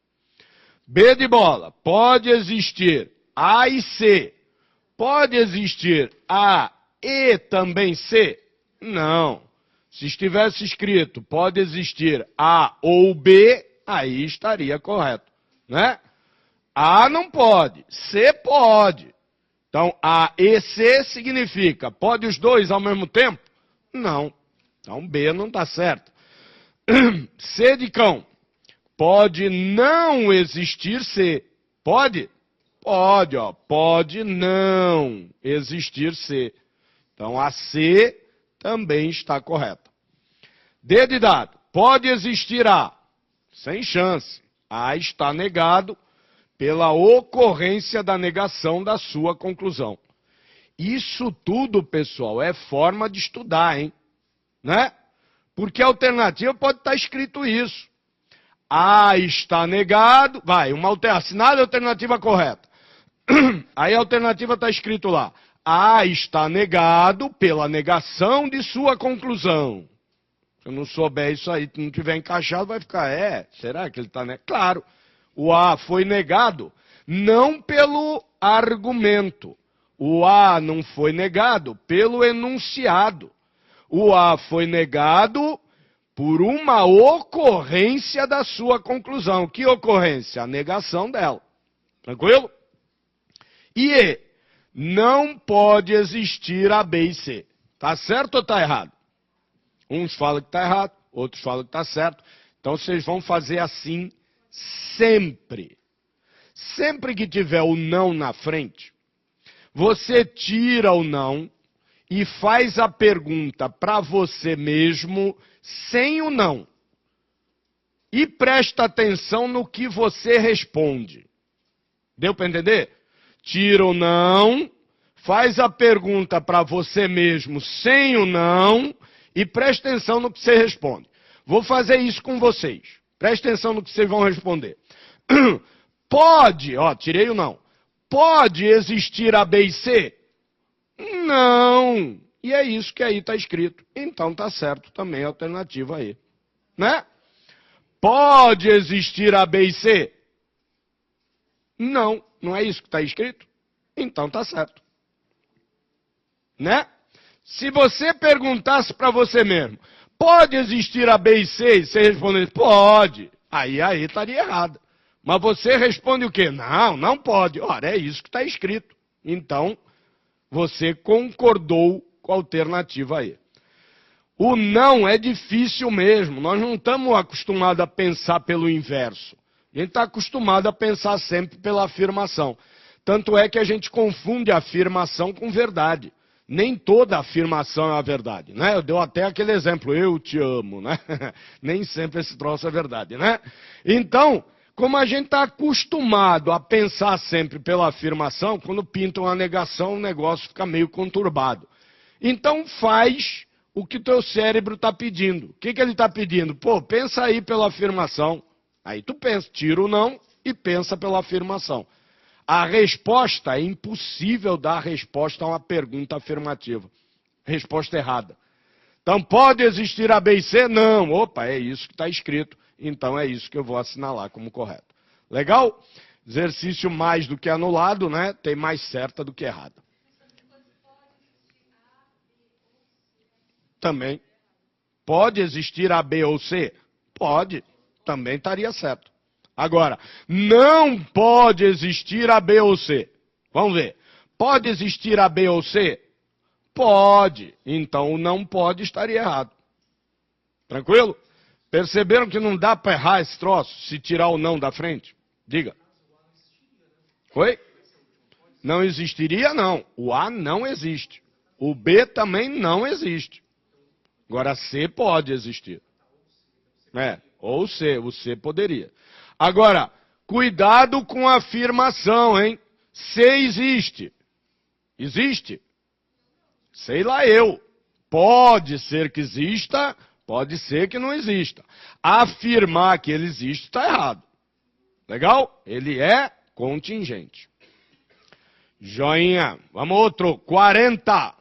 B de bola. Pode existir A e C. Pode existir A e também C? Não. Se estivesse escrito pode existir A ou B, aí estaria correto, né? A não pode, C pode. Então, A e C significa, pode os dois ao mesmo tempo? Não. Então, B não está certo. C de cão. Pode não existir C. Pode? Pode, ó. Pode não existir C. Então, a C também está correta. D de dado. Pode existir A. Sem chance. A está negado pela ocorrência da negação da sua conclusão. Isso tudo, pessoal, é forma de estudar, hein? Né? Porque a alternativa pode estar escrito isso. A está negado, assinada a alternativa correta. Aí a alternativa está escrito lá. A está negado pela negação de sua conclusão. Se eu não souber isso aí, não tiver encaixado, vai ficar, será que ele está negado? Claro, o A foi negado não pelo argumento. O A não foi negado pelo enunciado. O A foi negado por uma ocorrência da sua conclusão. Que ocorrência? A negação dela. Tranquilo? E E, não pode existir A, B e C. Tá certo ou tá errado? Uns falam que tá errado, outros falam que tá certo. Então vocês vão fazer assim sempre. Sempre que tiver o não na frente, você tira o não e faz a pergunta para você mesmo sem o não. E presta atenção no que você responde. Deu para entender? Tira o não, faz a pergunta para você mesmo sem o não e presta atenção no que você responde. Vou fazer isso com vocês. Presta atenção no que vocês vão responder. Pode, tirei o não. Pode existir A, B e C? Não. E é isso que aí está escrito. Então está certo também a alternativa aí. Né? Pode existir A, B e C? Não. Não é isso que está escrito? Então está certo. Né? Se você perguntasse para você mesmo, pode existir A, B e C? E você respondesse, pode. Aí estaria errado. Mas você responde o quê? Não, não pode. Ora, é isso que está escrito. Então, você concordou com a alternativa aí. O não é difícil mesmo. Nós não estamos acostumados a pensar pelo inverso. A gente está acostumado a pensar sempre pela afirmação. Tanto é que a gente confunde a afirmação com verdade. Nem toda afirmação é a verdade, né? Eu dei até aquele exemplo, eu te amo, né? Nem sempre esse troço é verdade, né? Então, como a gente está acostumado a pensar sempre pela afirmação, quando pinta uma negação, o negócio fica meio conturbado. Então, faz o que o teu cérebro está pedindo. O que ele está pedindo? Pô, pensa aí pela afirmação. Aí tu pensa, tira o não e pensa pela afirmação. A resposta, é impossível dar resposta a uma pergunta afirmativa. Resposta errada. Então, pode existir A, B e C? Não. Opa, é isso que está escrito. Então, é isso que eu vou assinalar como correto. Legal? Exercício mais do que anulado, né? Tem mais certa do que errada. Também. Pode existir A, B ou C? Pode. Também estaria certo. Agora, não pode existir A, B ou C. Vamos ver. Pode existir A, B ou C? Pode. Então, o não pode estaria errado. Tranquilo? Perceberam que não dá para errar esse troço se tirar o não da frente? Diga. Oi? Não existiria, não. O A não existe. O B também não existe. Agora, C pode existir. Ou C, o C poderia. Agora, cuidado com a afirmação, hein? C existe. Existe? Sei lá eu. Pode ser que exista, pode ser que não exista. Afirmar que ele existe está errado. Legal? Ele é contingente. Joinha. Vamos outro. 40.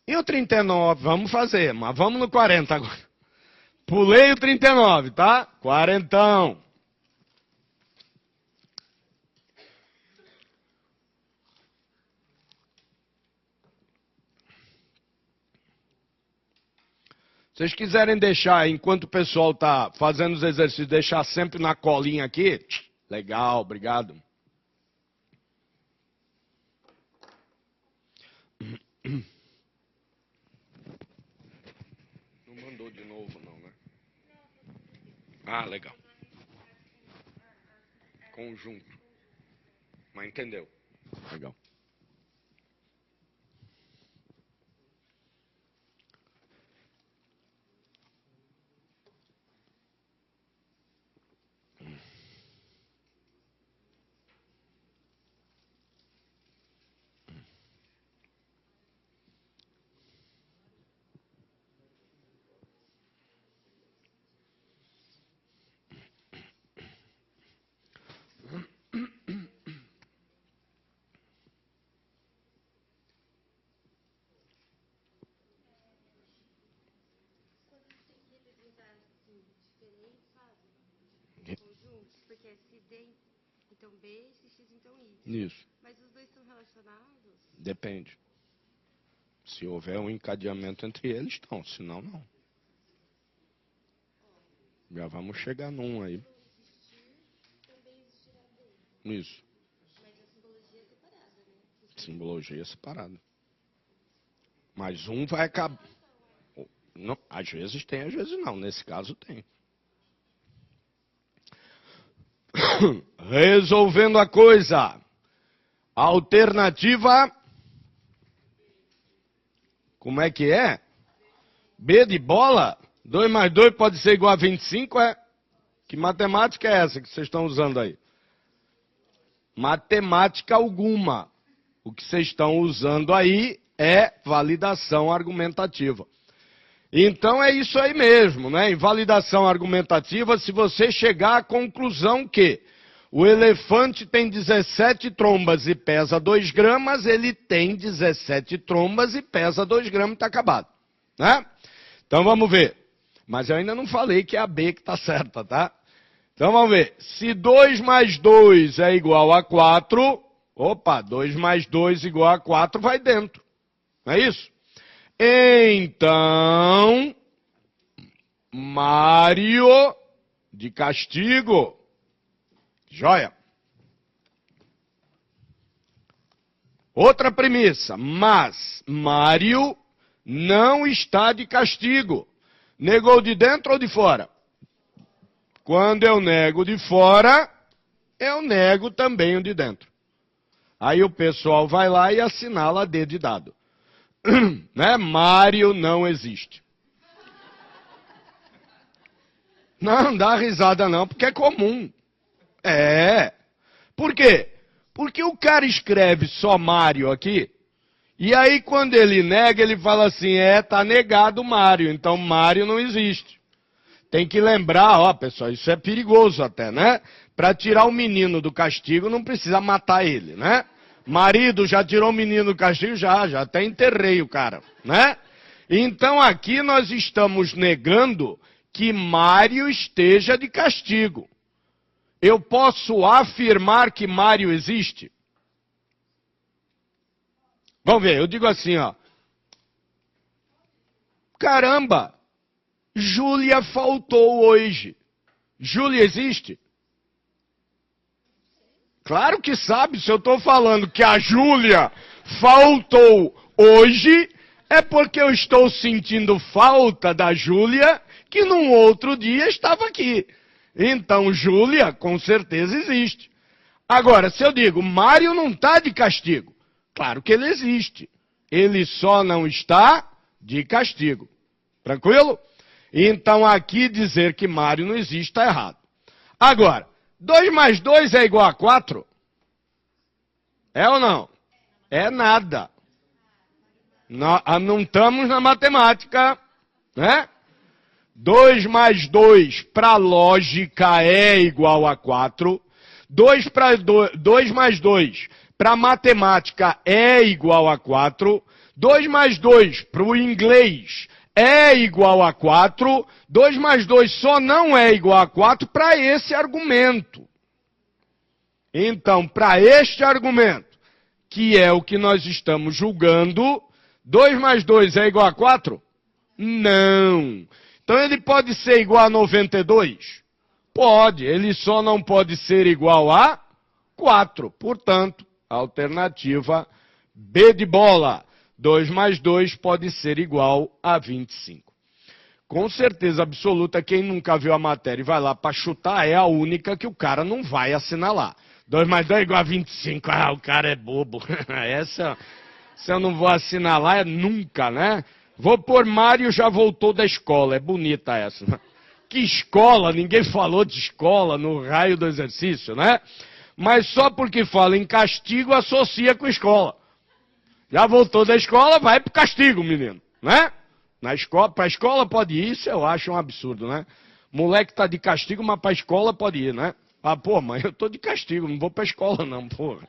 E o 39? Vamos fazer, mas vamos no 40 agora. Pulei o 39, tá? Quarentão. Se vocês quiserem deixar, enquanto o pessoal está fazendo os exercícios, deixar sempre na colinha aqui, legal, obrigado. Não mandou de novo, não, né? Ah, legal. Conjunto. Mas entendeu. Legal. Porque se D, então B, se X, então Y. Isso. Mas os dois estão relacionados? Depende. Se houver um encadeamento entre eles, estão. Senão, não. Já vamos chegar num aí. Isso. Mas a simbologia é separada, né? Simbologia separada. Mas um vai acabar. Não, às vezes tem, às vezes não. Nesse caso tem. Resolvendo a coisa. Alternativa. Como é que é? B de bola? 2 mais 2 pode ser igual a 25, é? Que matemática é essa que vocês estão usando aí? Matemática alguma. O que vocês estão usando aí é validação argumentativa. Então é isso aí mesmo, né? Em validação argumentativa, se você chegar à conclusão que o elefante tem 17 trombas e pesa 2 gramas, ele tem 17 trombas e pesa 2 gramas e está acabado, né? Então vamos ver. Mas eu ainda não falei que é a B que está certa, tá? Então vamos ver. Se 2 mais 2 é igual a 4, opa, 2 mais 2 igual a 4 vai dentro. Não é isso? Então, Mário de castigo. Joia. Outra premissa. Mas Mário não está de castigo. Negou de dentro ou de fora? Quando eu nego de fora, eu nego também o de dentro. Aí o pessoal vai lá e assinala D de dado. Né? Mário não existe. Não dá risada não, porque é comum. É. Por quê? Porque o cara escreve só Mário aqui, e aí quando ele nega, ele fala assim, tá negado Mário, então Mário não existe. Tem que lembrar, ó pessoal, isso é perigoso até, né? Para tirar o menino do castigo não precisa matar ele, né? Marido já tirou o menino do castigo, já até enterrei o cara, né? Então aqui nós estamos negando que Mário esteja de castigo. Eu posso afirmar que Mário existe? Vamos ver, eu digo assim, ó. Caramba, Júlia faltou hoje. Júlia existe? Claro que sabe, se eu estou falando que a Júlia faltou hoje, é porque eu estou sentindo falta da Júlia, que num outro dia estava aqui. Então, Júlia, com certeza existe. Agora, se eu digo, Mário não está de castigo, claro que ele existe. Ele só não está de castigo. Tranquilo? Então aqui dizer que Mário não existe está errado. Agora, 2 mais 2 é igual a 4? É ou não? É nada. Não estamos na matemática, né? 2 mais 2 para lógica é igual a 4. 2 mais 2 para matemática é igual a 4. 2 mais 2 para o inglês é igual a 4. 2 mais 2 só não é igual a 4 para esse argumento. Então, para este argumento, que é o que nós estamos julgando, 2 mais 2 é igual a 4? Não. Então ele pode ser igual a 92? Pode, ele só não pode ser igual a 4. Portanto, alternativa B de bola. 2 mais 2 pode ser igual a 25. Com certeza absoluta, quem nunca viu a matéria e vai lá para chutar é a única que o cara não vai assinalar. 2 mais 2 é igual a 25. Ah, o cara é bobo. Essa eu não vou assinalar nunca, né? Vou pôr Mário já voltou da escola. É bonita essa. Que escola? Ninguém falou de escola no raio do exercício, né? Mas só porque fala em castigo, associa com escola. Já voltou da escola, vai pro castigo, menino, né? Pra escola pode ir, isso eu acho um absurdo, né? Moleque tá de castigo, mas pra escola pode ir, né? Ah, pô, mãe, eu tô de castigo, não vou pra escola não, pô.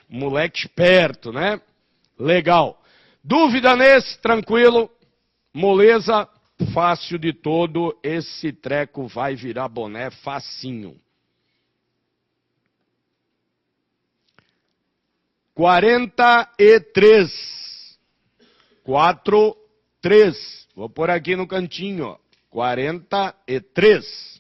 Moleque esperto, né? Legal. Dúvida nesse? Tranquilo? Moleza? Fácil de todo, esse treco vai virar boné facinho. 43. 4, 3. Vou pôr aqui no cantinho, ó. 43.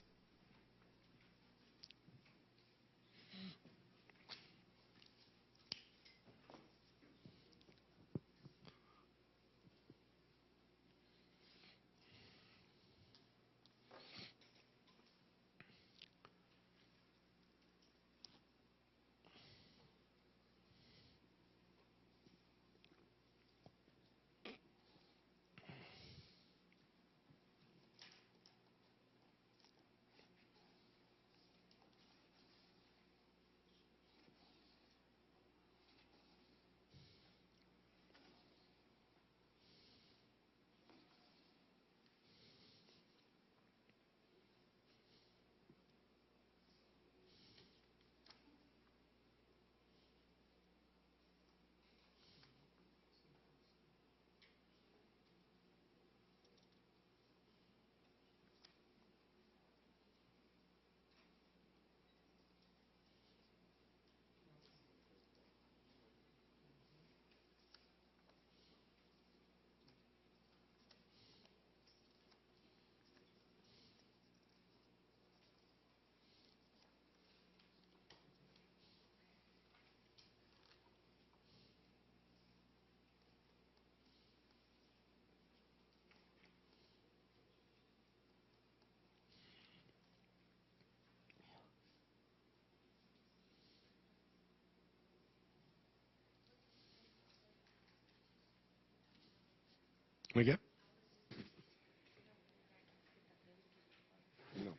Como é que é? Não.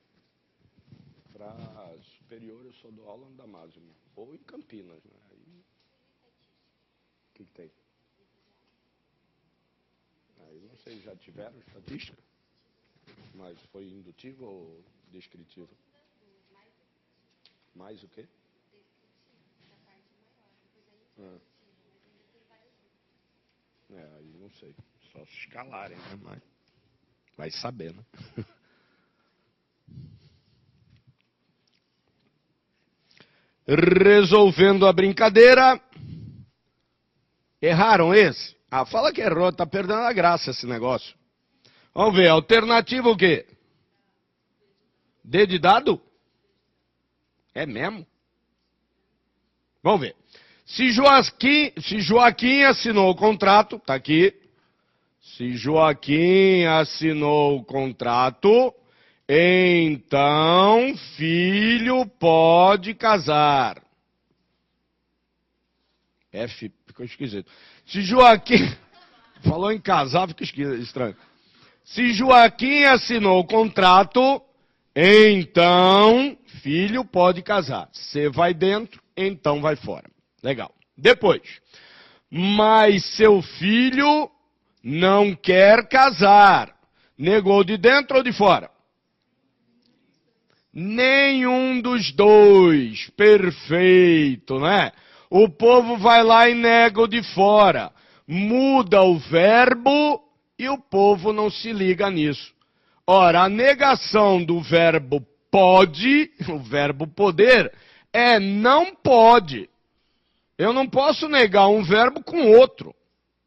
Para superior eu só dou aula no Damásio, ou em Campinas, né? Aí... O que tem? Aí não sei, já tiveram estatística? Mas foi indutiva ou descritiva? Mais o quê? Ah. Aí não sei. Só se escalarem, né? Mas vai saber, né? Resolvendo a brincadeira. Erraram esse? Ah, fala que errou, tá perdendo a graça esse negócio. Vamos ver, alternativa o quê? D de dado? É mesmo? Vamos ver. Se Joaquim assinou o contrato, tá aqui. Se Joaquim assinou o contrato, então filho pode casar. F, ficou esquisito. Se Joaquim... Falou em casar, fica estranho. Se Joaquim assinou o contrato, então filho pode casar. Você vai dentro, então vai fora. Legal. Depois, mas seu filho não quer casar. Negou de dentro ou de fora? Nenhum dos dois. Perfeito, né? O povo vai lá e nega o de fora. Muda o verbo e o povo não se liga nisso. Ora, a negação do verbo pode, o verbo poder, é não pode. Eu não posso negar um verbo com outro,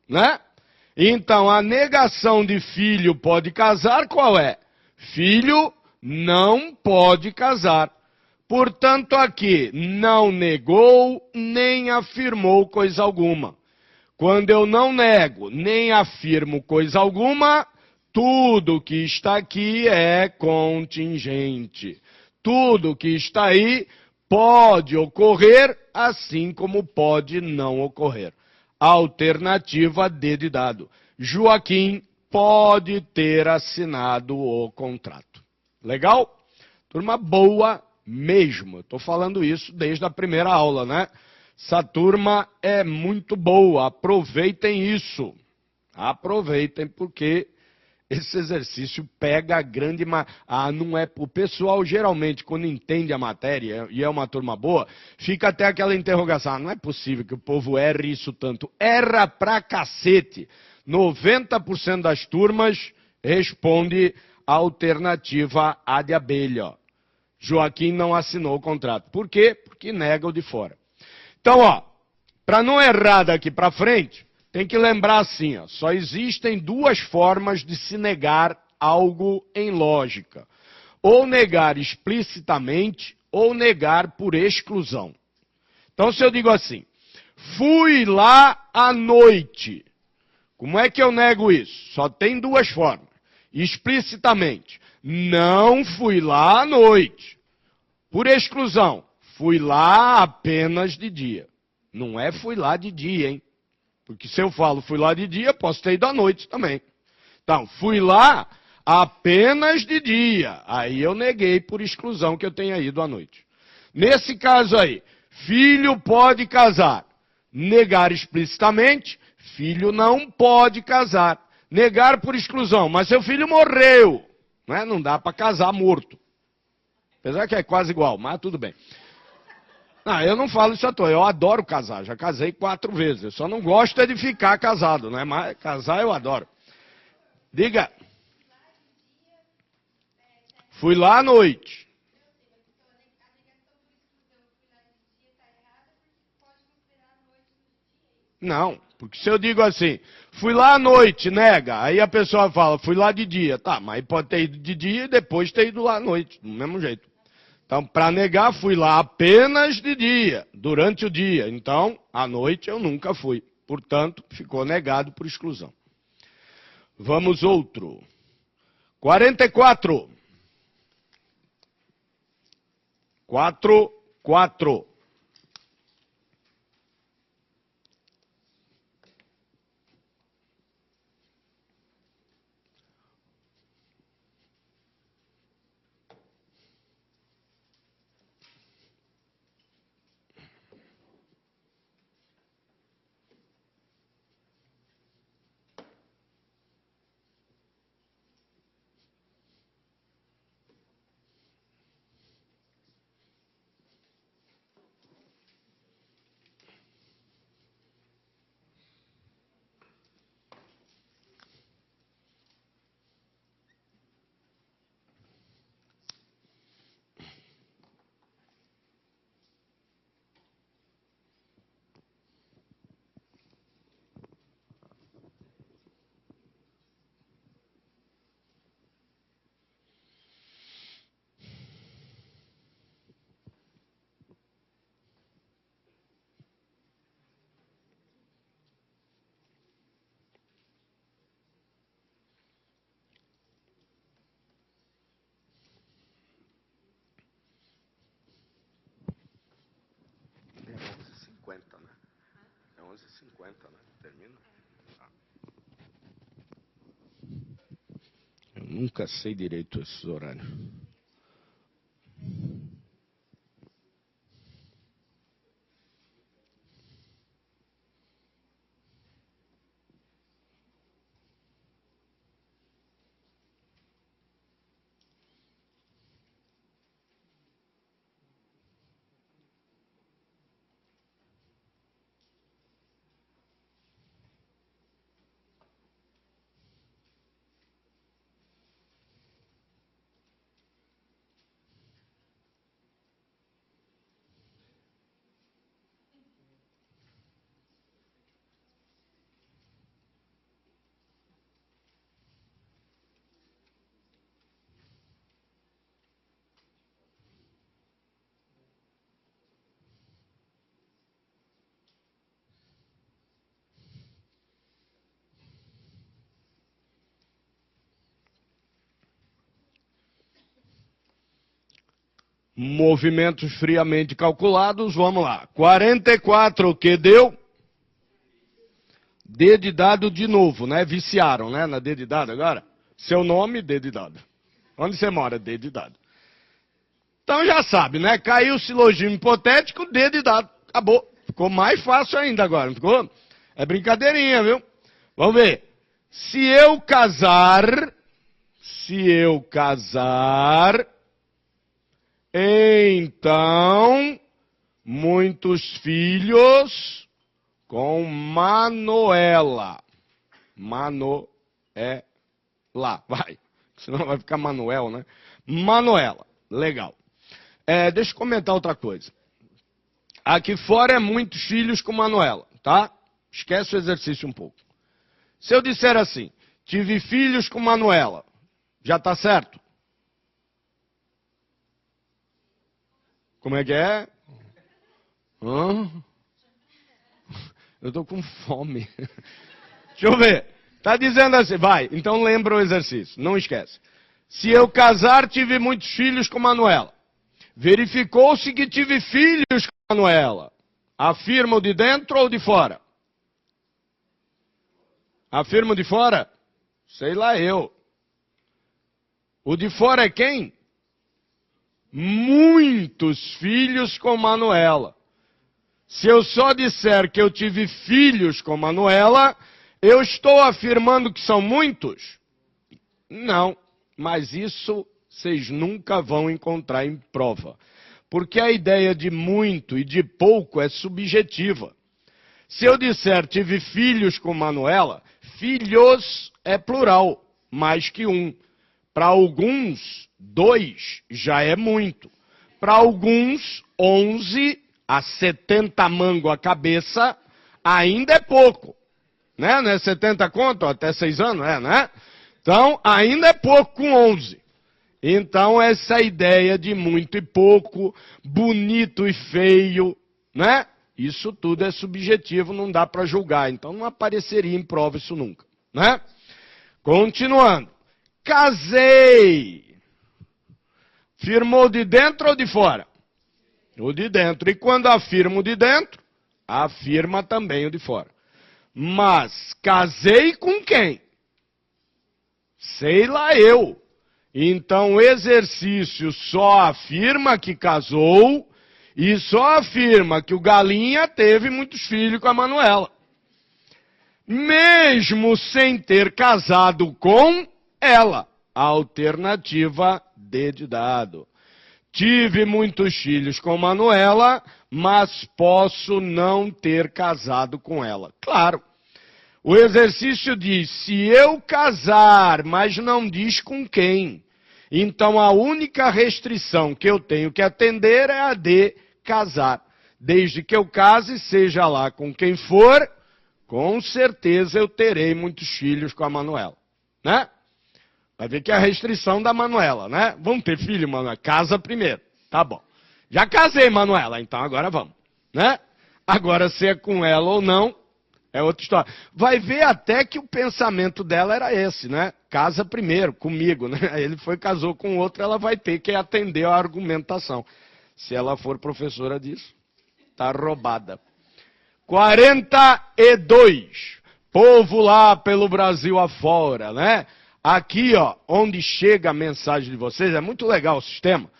né? Então, a negação de filho pode casar, qual é? Filho não pode casar. Portanto, aqui, não negou, nem afirmou coisa alguma. Quando eu não nego, nem afirmo coisa alguma, tudo que está aqui é contingente. Tudo que está aí pode ocorrer, assim como pode não ocorrer. Alternativa D de dado. Joaquim pode ter assinado o contrato. Legal? Turma boa mesmo. Estou falando isso desde a primeira aula, né? Essa turma é muito boa. Aproveitem isso. Aproveitem, porque esse exercício pega a grande... não é... O pessoal, geralmente, quando entende a matéria, e é uma turma boa, fica até aquela interrogação. Não é possível que o povo erre isso tanto. Erra pra cacete. 90% das turmas responde a alternativa A de abelha. Joaquim não assinou o contrato. Por quê? Porque nega o de fora. Então, para não errar daqui para frente, tem que lembrar assim, só existem duas formas de se negar algo em lógica. Ou negar explicitamente, ou negar por exclusão. Então, se eu digo assim, fui lá à noite, como é que eu nego isso? Só tem duas formas. Explicitamente, não fui lá à noite. Por exclusão, fui lá apenas de dia. Não é fui lá de dia, hein? Porque se eu falo fui lá de dia, posso ter ido à noite também. Então, fui lá apenas de dia. Aí eu neguei por exclusão que eu tenha ido à noite. Nesse caso aí, filho pode casar. Negar explicitamente, filho não pode casar. Negar por exclusão, mas seu filho morreu. Né? Não dá para casar morto. Apesar que é quase igual, mas tudo bem. Não, eu não falo isso à toa, eu adoro casar, já casei 4 vezes. Eu só não gosto é de ficar casado, né? Mas casar eu adoro. Diga. Fui lá à noite. Não, porque se eu digo assim, fui lá à noite, nega, aí a pessoa fala, fui lá de dia. Tá, mas pode ter ido de dia e depois ter ido lá à noite, do mesmo jeito. Então, para negar, fui lá apenas de dia, durante o dia. Então, à noite eu nunca fui. Portanto, ficou negado por exclusão. Vamos outro. 44. 4. 50, né? Termina? Eu nunca sei direito esses horários. Movimentos friamente calculados, vamos lá. 44, o que deu? D de dado de novo, né? Viciaram, né? Na D de dado agora. Seu nome, D de dado. Onde você mora? D de dado. Então já sabe, né? Caiu o silogismo hipotético, D de dado. Acabou. Ficou mais fácil ainda agora, não ficou? É brincadeirinha, viu? Vamos ver. Se eu casar, então, muitos filhos com Manuela. Manuela. Vai. Senão vai ficar Manuel, né? Manuela. Legal. Deixa eu comentar outra coisa. Aqui fora é muitos filhos com Manuela, tá? Esquece o exercício um pouco. Se eu disser assim, tive filhos com Manuela, já está certo? Como é que é? Eu estou com fome. Deixa eu ver. Está dizendo assim, vai, então lembra o exercício, não esquece. Se eu casar, tive muitos filhos com Manuela. Verificou-se que tive filhos com Manuela. Afirma o de dentro ou de fora? Afirma o de fora? Sei lá eu. O de fora é quem? Muitos filhos com Manuela. Se eu só disser que eu tive filhos com Manuela, eu estou afirmando que são muitos? Não, mas isso vocês nunca vão encontrar em prova. Porque a ideia de muito e de pouco é subjetiva. Se eu disser tive filhos com Manuela, filhos é plural, mais que um. Para alguns, 2 já é muito. Para alguns, 11 a 70 mango a cabeça ainda é pouco. Né? Não é 70 conto até 6 anos, né? Então, ainda é pouco com 11. Então, essa ideia de muito e pouco, bonito e feio, né? Isso tudo é subjetivo, não dá para julgar. Então, não apareceria em prova isso nunca, né? Continuando. Casei. Firmou de dentro ou de fora? O de dentro. E quando afirma o de dentro, afirma também o de fora. Mas, casei com quem? Sei lá eu. Então, o exercício só afirma que casou e só afirma que o Galinha teve muitos filhos com a Manuela. Mesmo sem ter casado com ela. Alternativa D de dado. Tive muitos filhos com Manuela, mas posso não ter casado com ela. Claro. O exercício diz, se eu casar, mas não diz com quem. Então a única restrição que eu tenho que atender é a de casar. Desde que eu case, seja lá com quem for, com certeza eu terei muitos filhos com a Manuela. Né? Vai ver que é a restrição da Manuela, né? Vamos ter filho, Manuela? Casa primeiro. Tá bom. Já casei, Manuela, então agora vamos. Né? Agora, se é com ela ou não, é outra história. Vai ver até que o pensamento dela era esse, né? Casa primeiro, comigo, né? Ele foi, casou com outro, ela vai ter que atender a argumentação. Se ela for professora disso, tá roubada. 42. Povo lá pelo Brasil afora, né? Aqui, ó, onde chega a mensagem de vocês, é muito legal o sistema,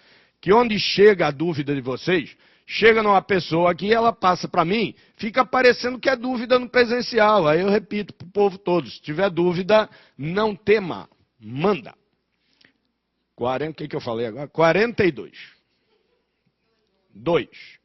que onde chega a dúvida de vocês, chega numa pessoa aqui, ela passa para mim, fica parecendo que é dúvida no presencial. Aí eu repito para o povo todo, se tiver dúvida, não tema, manda. O que eu falei agora? 42. 2.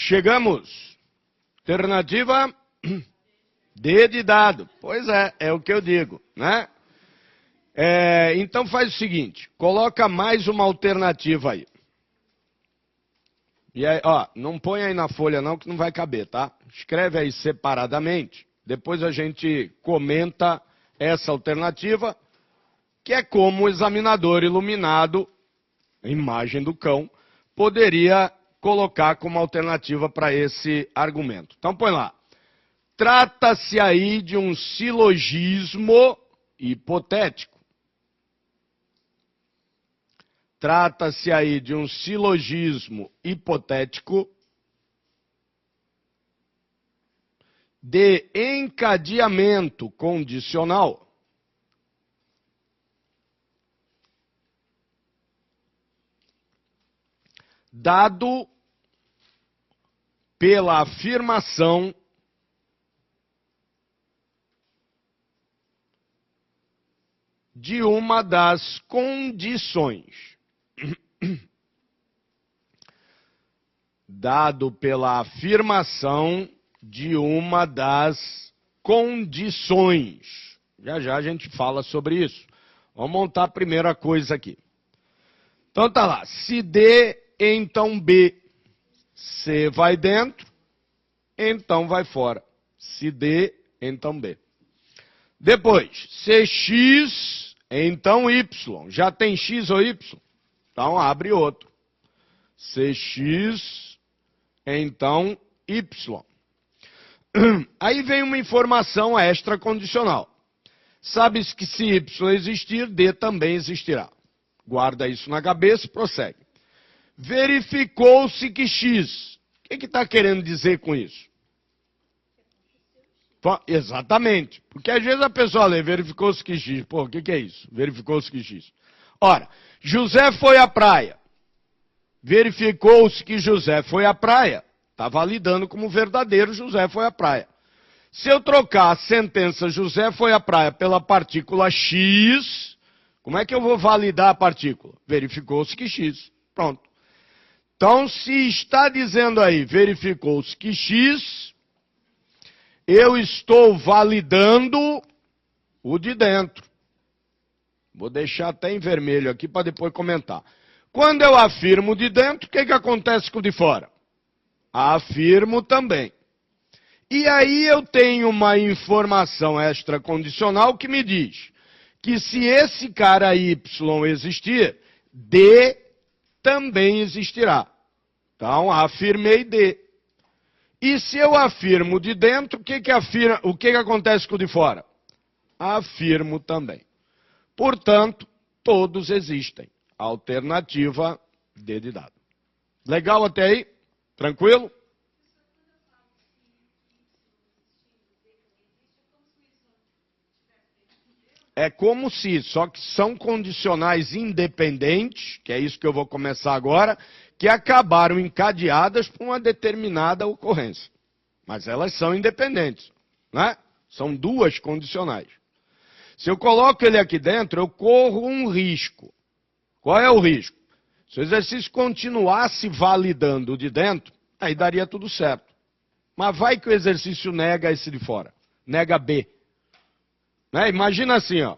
Chegamos. Alternativa D de dado. Pois é o que eu digo, né? Então faz o seguinte, coloca mais uma alternativa aí. E aí, ó, não põe aí na folha não, que não vai caber, tá? Escreve aí separadamente, depois a gente comenta essa alternativa, que é como o examinador iluminado, a imagem do cão, poderia colocar como alternativa para esse argumento. Então põe lá. Trata-se aí de um silogismo hipotético. Trata-se aí de um silogismo hipotético de encadeamento condicional dado pela afirmação de uma das condições. Dado pela afirmação de uma das condições. Já já a gente fala sobre isso. Vamos montar a primeira coisa aqui. Então tá lá. Se D, então B. C vai dentro, então vai fora. Se D, então B. Depois, CX, então Y. Já tem X ou Y? Então abre outro. CX, então Y. Aí vem uma informação extra condicional. Sabe-se que se Y existir, D também existirá. Guarda isso na cabeça e prossegue. Verificou-se que X. O que está querendo dizer com isso? Exatamente. Porque às vezes a pessoa lê, verificou-se que X. Pô, o que é isso? Verificou-se que X. Ora, José foi à praia. Verificou-se que José foi à praia. Está validando como verdadeiro José foi à praia. Se eu trocar a sentença José foi à praia pela partícula X, como é que eu vou validar a partícula? Verificou-se que X. Pronto. Então, se está dizendo aí, verificou-se que X, eu estou validando o de dentro. Vou deixar até em vermelho aqui para depois comentar. Quando eu afirmo o de dentro, o que acontece com o de fora? Afirmo também. E aí eu tenho uma informação extracondicional que me diz que se esse cara Y existir, D também existirá. Então, afirmei D. E se eu afirmo de dentro, o que acontece com o de fora? Afirmo também. Portanto, todos existem. Alternativa D de dado. Legal até aí? Tranquilo? É como se, só que são condicionais independentes, que é isso que eu vou começar agora, que acabaram encadeadas por uma determinada ocorrência. Mas elas são independentes, né? São duas condicionais. Se eu coloco ele aqui dentro, eu corro um risco. Qual é o risco? Se o exercício continuasse validando de dentro, aí daria tudo certo. Mas vai que o exercício nega esse de fora. Nega B. Né? Imagina assim, ó.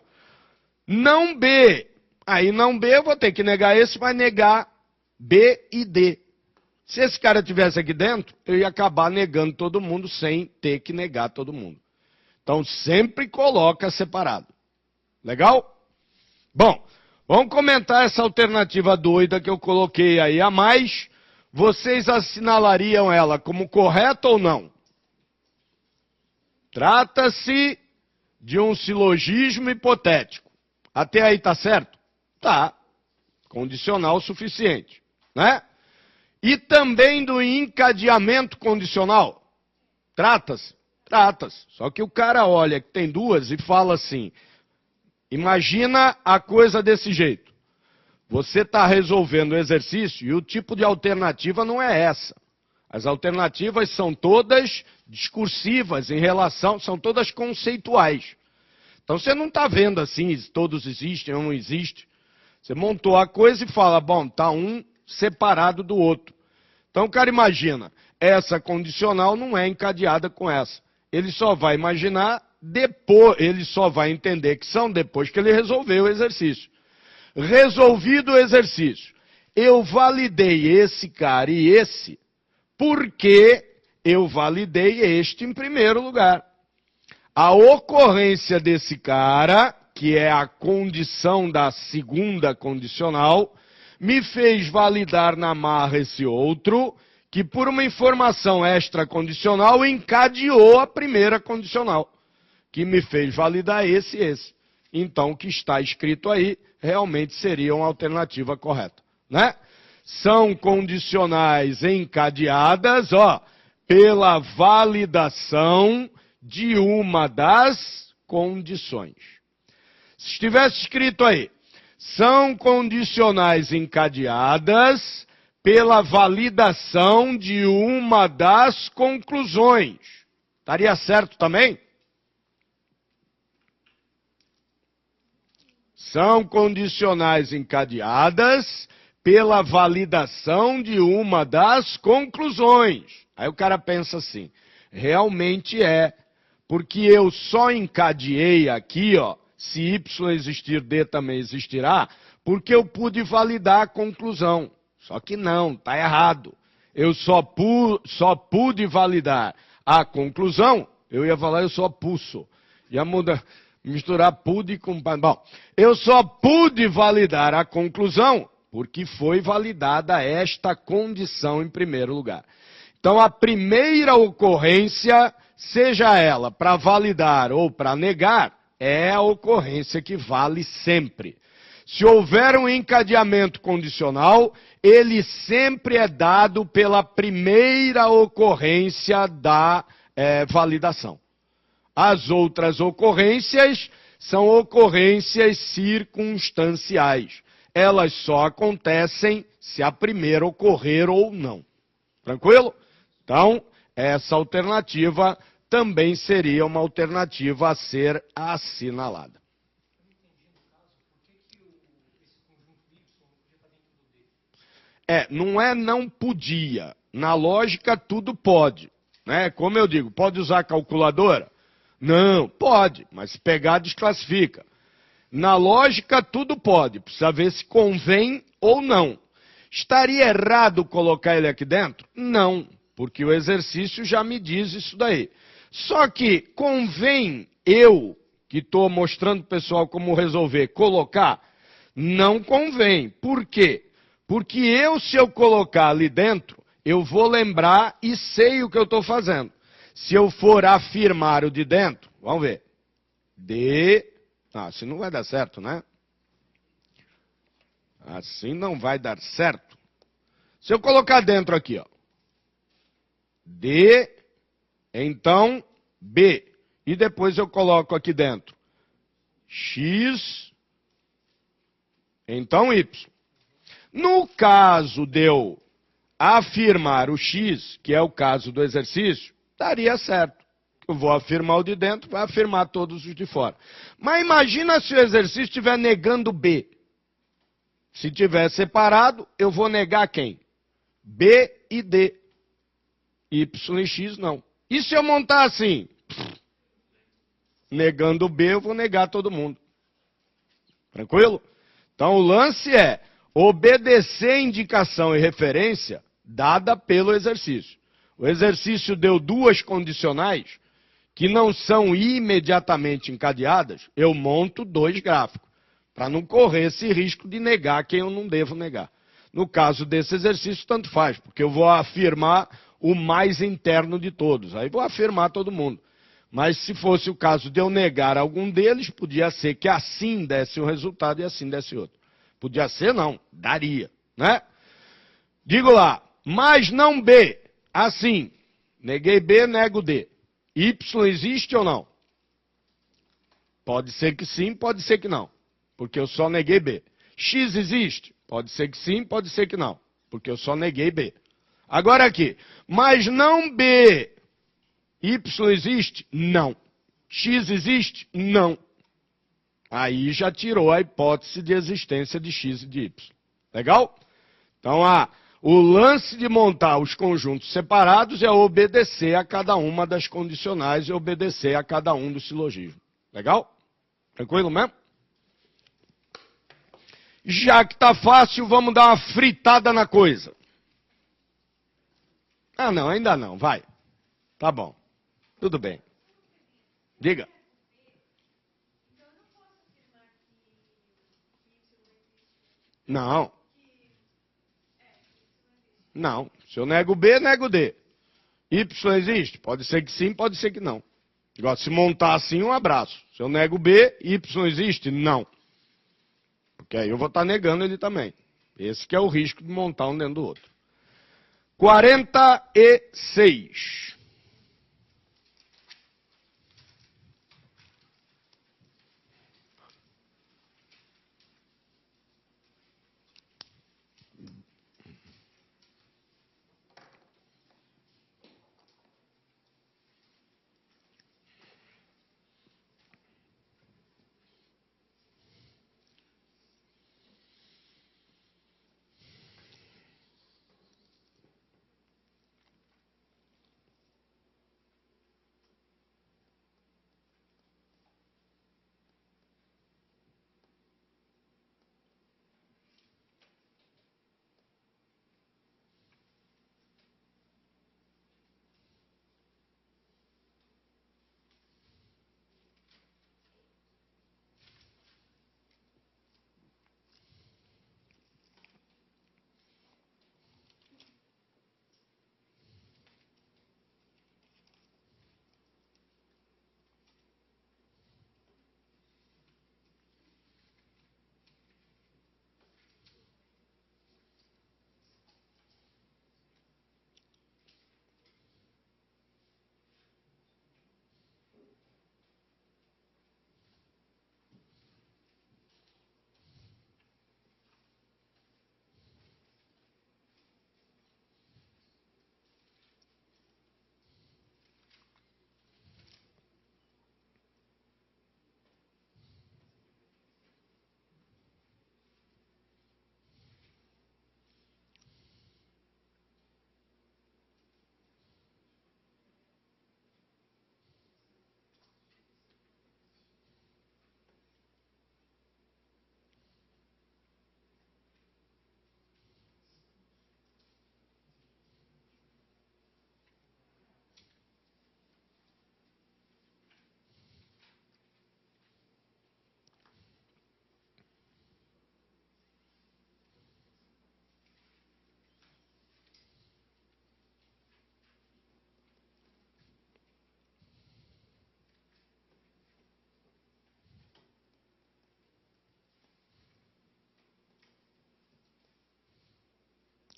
Não B. Aí não B, eu vou ter que negar esse, mas negar B e D. Se esse cara estivesse aqui dentro, eu ia acabar negando todo mundo sem ter que negar todo mundo. Então, sempre coloca separado. Legal? Bom, vamos comentar essa alternativa doida que eu coloquei aí a mais. Vocês assinalariam ela como correta ou não? Trata-se de um silogismo hipotético. Até aí tá certo? Tá. Condicional suficiente, né? E também do encadeamento condicional. Trata-se? Trata-se. Só que o cara olha que tem duas e fala assim, imagina a coisa desse jeito. Você está resolvendo o exercício e o tipo de alternativa não é essa. As alternativas são todas discursivas em relação, são todas conceituais. Então você não está vendo assim, todos existem ou não existem. Você montou a coisa e fala, bom, está um separado do outro. Então o cara imagina, essa condicional não é encadeada com essa. Ele só vai imaginar depois, ele só vai entender que são depois que ele resolveu o exercício. Resolvido o exercício, eu validei esse cara e esse, porque eu validei este em primeiro lugar. A ocorrência desse cara, que é a condição da segunda condicional, me fez validar na marra esse outro, que por uma informação extracondicional encadeou a primeira condicional, que me fez validar esse e esse. Então, o que está escrito aí realmente seria uma alternativa correta, né? São condicionais encadeadas, ó, pela validação de uma das condições. Se estivesse escrito aí, são condicionais encadeadas pela validação de uma das conclusões. Estaria certo também? São condicionais encadeadas pela validação de uma das conclusões. Aí o cara pensa assim, realmente é, porque eu só encadeei aqui, ó, se Y existir, D também existirá, porque eu pude validar a conclusão. Só que não, está errado. Eu só pude validar a conclusão, eu ia falar eu só pulso. Ia mudar, misturar pude com... Bom, eu só pude validar a conclusão porque foi validada esta condição em primeiro lugar. Então, a primeira ocorrência, seja ela para validar ou para negar, é a ocorrência que vale sempre. Se houver um encadeamento condicional, ele sempre é dado pela primeira ocorrência da validação. As outras ocorrências são ocorrências circunstanciais. Elas só acontecem se a primeira ocorrer ou não. Tranquilo? Então, essa alternativa também seria uma alternativa a ser assinalada. Não é não podia. Na lógica, tudo pode. Né? Como eu digo, pode usar calculadora? Não, pode, mas se pegar, desclassifica. Na lógica, tudo pode. Precisa ver se convém ou não. Estaria errado colocar ele aqui dentro? Não, porque o exercício já me diz isso daí. Só que convém eu, que estou mostrando para o pessoal como resolver, colocar? Não convém. Por quê? Porque se eu colocar ali dentro, eu vou lembrar e sei o que eu estou fazendo. Se eu for afirmar o de dentro, vamos ver. Assim não vai dar certo, né? Assim não vai dar certo. Se eu colocar dentro aqui, ó. Então B. E depois eu coloco aqui dentro X, então Y. No caso de eu afirmar o X, que é o caso do exercício, daria certo. Eu vou afirmar o de dentro, vai afirmar todos os de fora. Mas imagina se o exercício estiver negando B. Se tiver separado, eu vou negar quem? B e D. Y e X não. E se eu montar assim? Negando B, eu vou negar todo mundo. Tranquilo? Então o lance é obedecer indicação e referência dada pelo exercício. O exercício deu duas condicionais que não são imediatamente encadeadas, eu monto dois gráficos, para não correr esse risco de negar quem eu não devo negar. No caso desse exercício, tanto faz, porque eu vou afirmar o mais interno de todos, aí vou afirmar todo mundo. Mas se fosse o caso de eu negar algum deles, podia ser que assim desse um resultado e assim desse outro. Podia ser não, daria, né? Digo lá, mas não B, assim, neguei B, nego D. Y existe ou não? Pode ser que sim, pode ser que não, porque eu só neguei B. X existe? Pode ser que sim, pode ser que não, porque eu só neguei B. Agora aqui, mas não B. Y existe? Não. X existe? Não. Aí já tirou a hipótese de existência de X e de Y. Legal? Então, o lance de montar os conjuntos separados é obedecer a cada uma das condicionais e obedecer a cada um dos silogismos. Legal? Tranquilo mesmo? Já que está fácil, vamos dar uma fritada na coisa. Não, ainda não. Vai. Tá bom. Tudo bem. Diga. Não. Não. Se eu nego B, nego D. Y existe? Pode ser que sim, pode ser que não. Agora, se montar assim, um abraço. Se eu nego B, Y existe? Não. Porque aí eu vou estar negando ele também. Esse que é o risco de montar um dentro do outro. 46.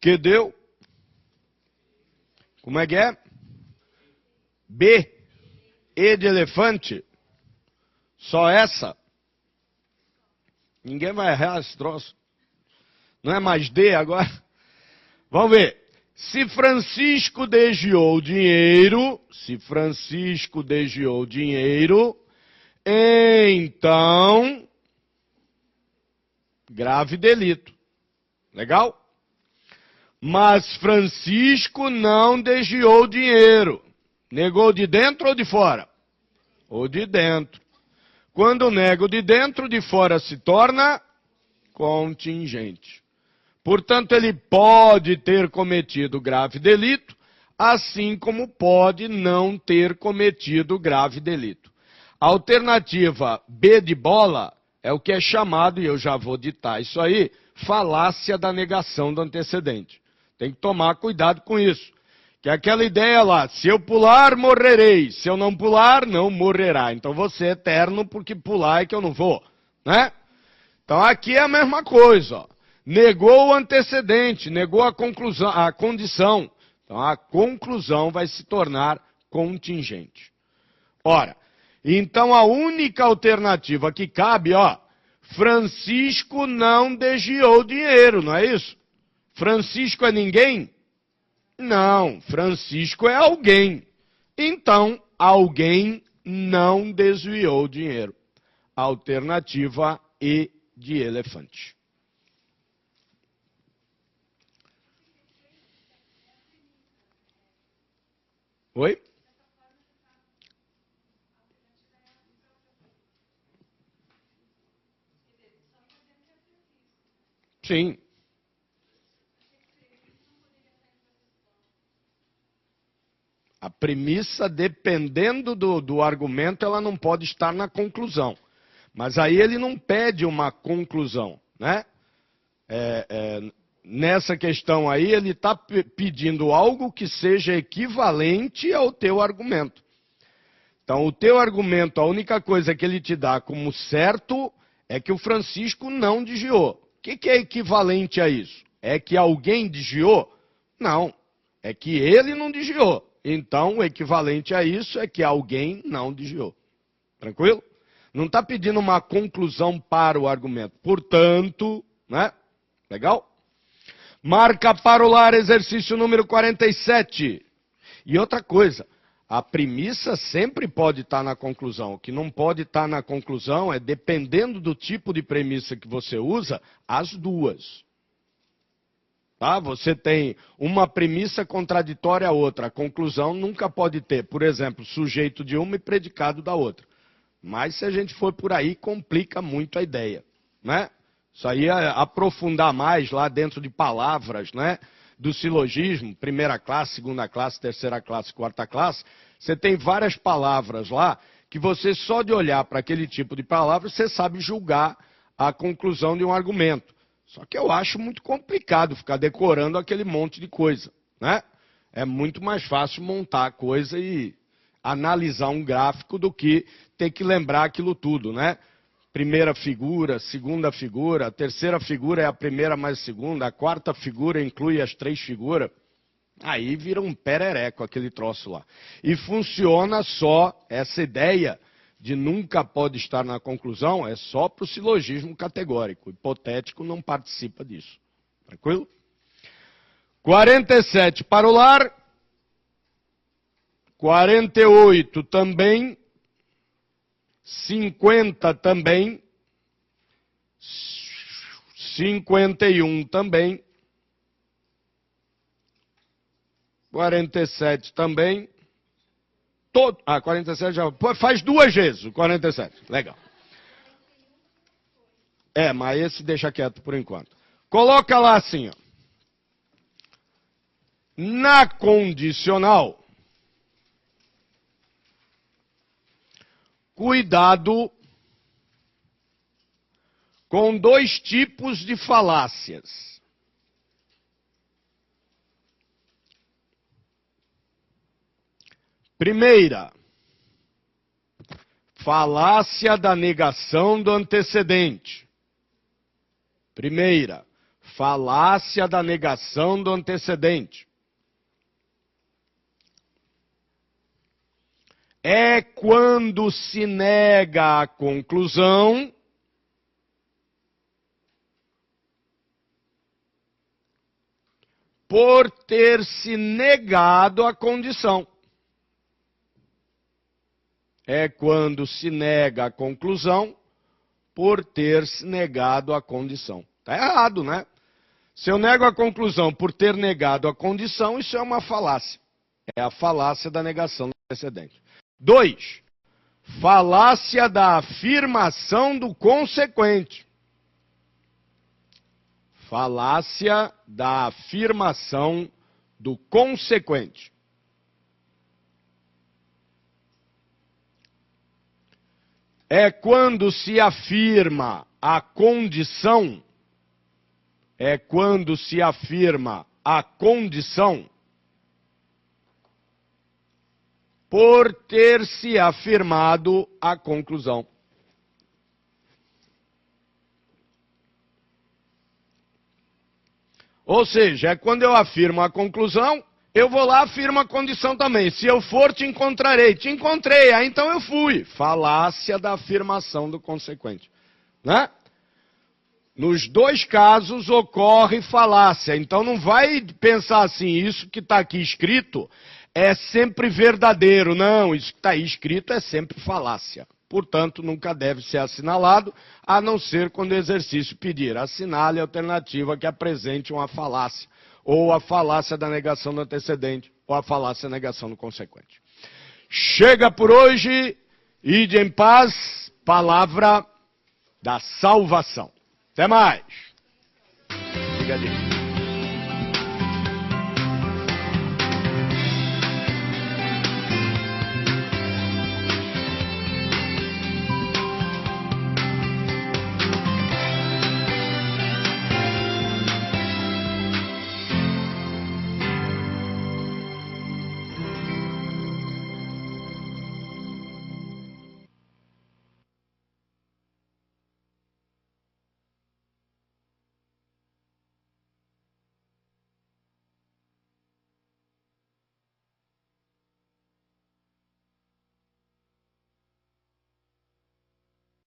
Que deu? Como é que é? B. E de elefante? Só essa? Ninguém vai errar esse troço. Não é mais D agora? Vamos ver. Se Francisco desviou dinheiro, então, grave delito. Legal? Mas Francisco não desviou dinheiro. Negou de dentro ou de fora? Ou de dentro. Quando nego de dentro, de fora se torna contingente. Portanto, ele pode ter cometido grave delito, assim como pode não ter cometido grave delito. A alternativa B de bola é o que é chamado, e eu já vou ditar isso aí, falácia da negação do antecedente. Tem que tomar cuidado com isso. Que é aquela ideia lá, se eu pular, morrerei. Se eu não pular, não morrerá. Então você é eterno porque pular é que eu não vou, né? Então aqui é a mesma coisa, ó. Negou o antecedente, negou a conclusão, a condição. Então a conclusão vai se tornar contingente. Ora, então a única alternativa que cabe, ó, Francisco não desviou dinheiro, não é isso? Francisco é ninguém? Não, Francisco é alguém. Então, alguém não desviou dinheiro. Alternativa E de elefante. Oi? Sim. A premissa, dependendo do argumento, ela não pode estar na conclusão. Mas aí ele não pede uma conclusão, né? Nessa questão aí, ele está pedindo algo que seja equivalente ao teu argumento. Então, o teu argumento, a única coisa que ele te dá como certo é que o Francisco não desviou. O que é equivalente a isso? É que alguém desviou? Não, é que ele não desviou. Então, o equivalente a isso é que alguém não desviou. Tranquilo? Não está pedindo uma conclusão para o argumento. Portanto, né? Legal? Marca para o lar, exercício número 47. E outra coisa, a premissa sempre pode estar na conclusão. O que não pode estar na conclusão é, dependendo do tipo de premissa que você usa, as duas. Tá? Você tem uma premissa contraditória à outra. A conclusão nunca pode ter, por exemplo, sujeito de uma e predicado da outra. Mas se a gente for por aí, complica muito a ideia, né? Isso aí é aprofundar mais lá dentro de palavras, né? Do silogismo, primeira classe, segunda classe, terceira classe, quarta classe. Você tem várias palavras lá que você só de olhar para aquele tipo de palavra, você sabe julgar a conclusão de um argumento. Só que eu acho muito complicado ficar decorando aquele monte de coisa, né? É muito mais fácil montar a coisa e analisar um gráfico do que ter que lembrar aquilo tudo, né? Primeira figura, segunda figura, a terceira figura é a primeira mais a segunda, a quarta figura inclui as três figuras. Aí vira um perereco aquele troço lá. E funciona só essa ideia de nunca pode estar na conclusão, é só para o silogismo categórico. O hipotético não participa disso. Tranquilo? 47 para o lar. 48 também. 50 também. 51 também. 47 também. 47 já. Faz duas vezes o 47. Legal. Mas esse deixa quieto por enquanto. Coloca lá assim, ó. Na condicional, cuidado com dois tipos de falácias. Primeira, falácia da negação do antecedente. Primeira, Falácia da negação do antecedente. É quando se nega a conclusão por ter se negado a condição. É quando se nega a conclusão por ter se negado a condição. Está errado, né? Se eu nego a conclusão por ter negado a condição, isso é uma falácia. É a falácia da negação do antecedente. 2. Falácia da afirmação do consequente. Falácia da afirmação do consequente. É quando se afirma a condição, por ter se afirmado a conclusão. Ou seja, é quando eu afirmo a conclusão, eu vou lá e afirmo a condição também. Se eu for, te encontrarei. Te encontrei, então eu fui. Falácia da afirmação do consequente. Né? Nos dois casos ocorre falácia. Então não vai pensar assim, isso que está aqui escrito é sempre verdadeiro. Não, isso que está aí escrito é sempre falácia. Portanto, nunca deve ser assinalado, a não ser quando o exercício pedir. Assinale a alternativa que apresente uma falácia, ou a falácia da negação do antecedente, ou a falácia da negação do consequente. Chega por hoje, ide em paz, palavra da salvação. Até mais. Obrigado.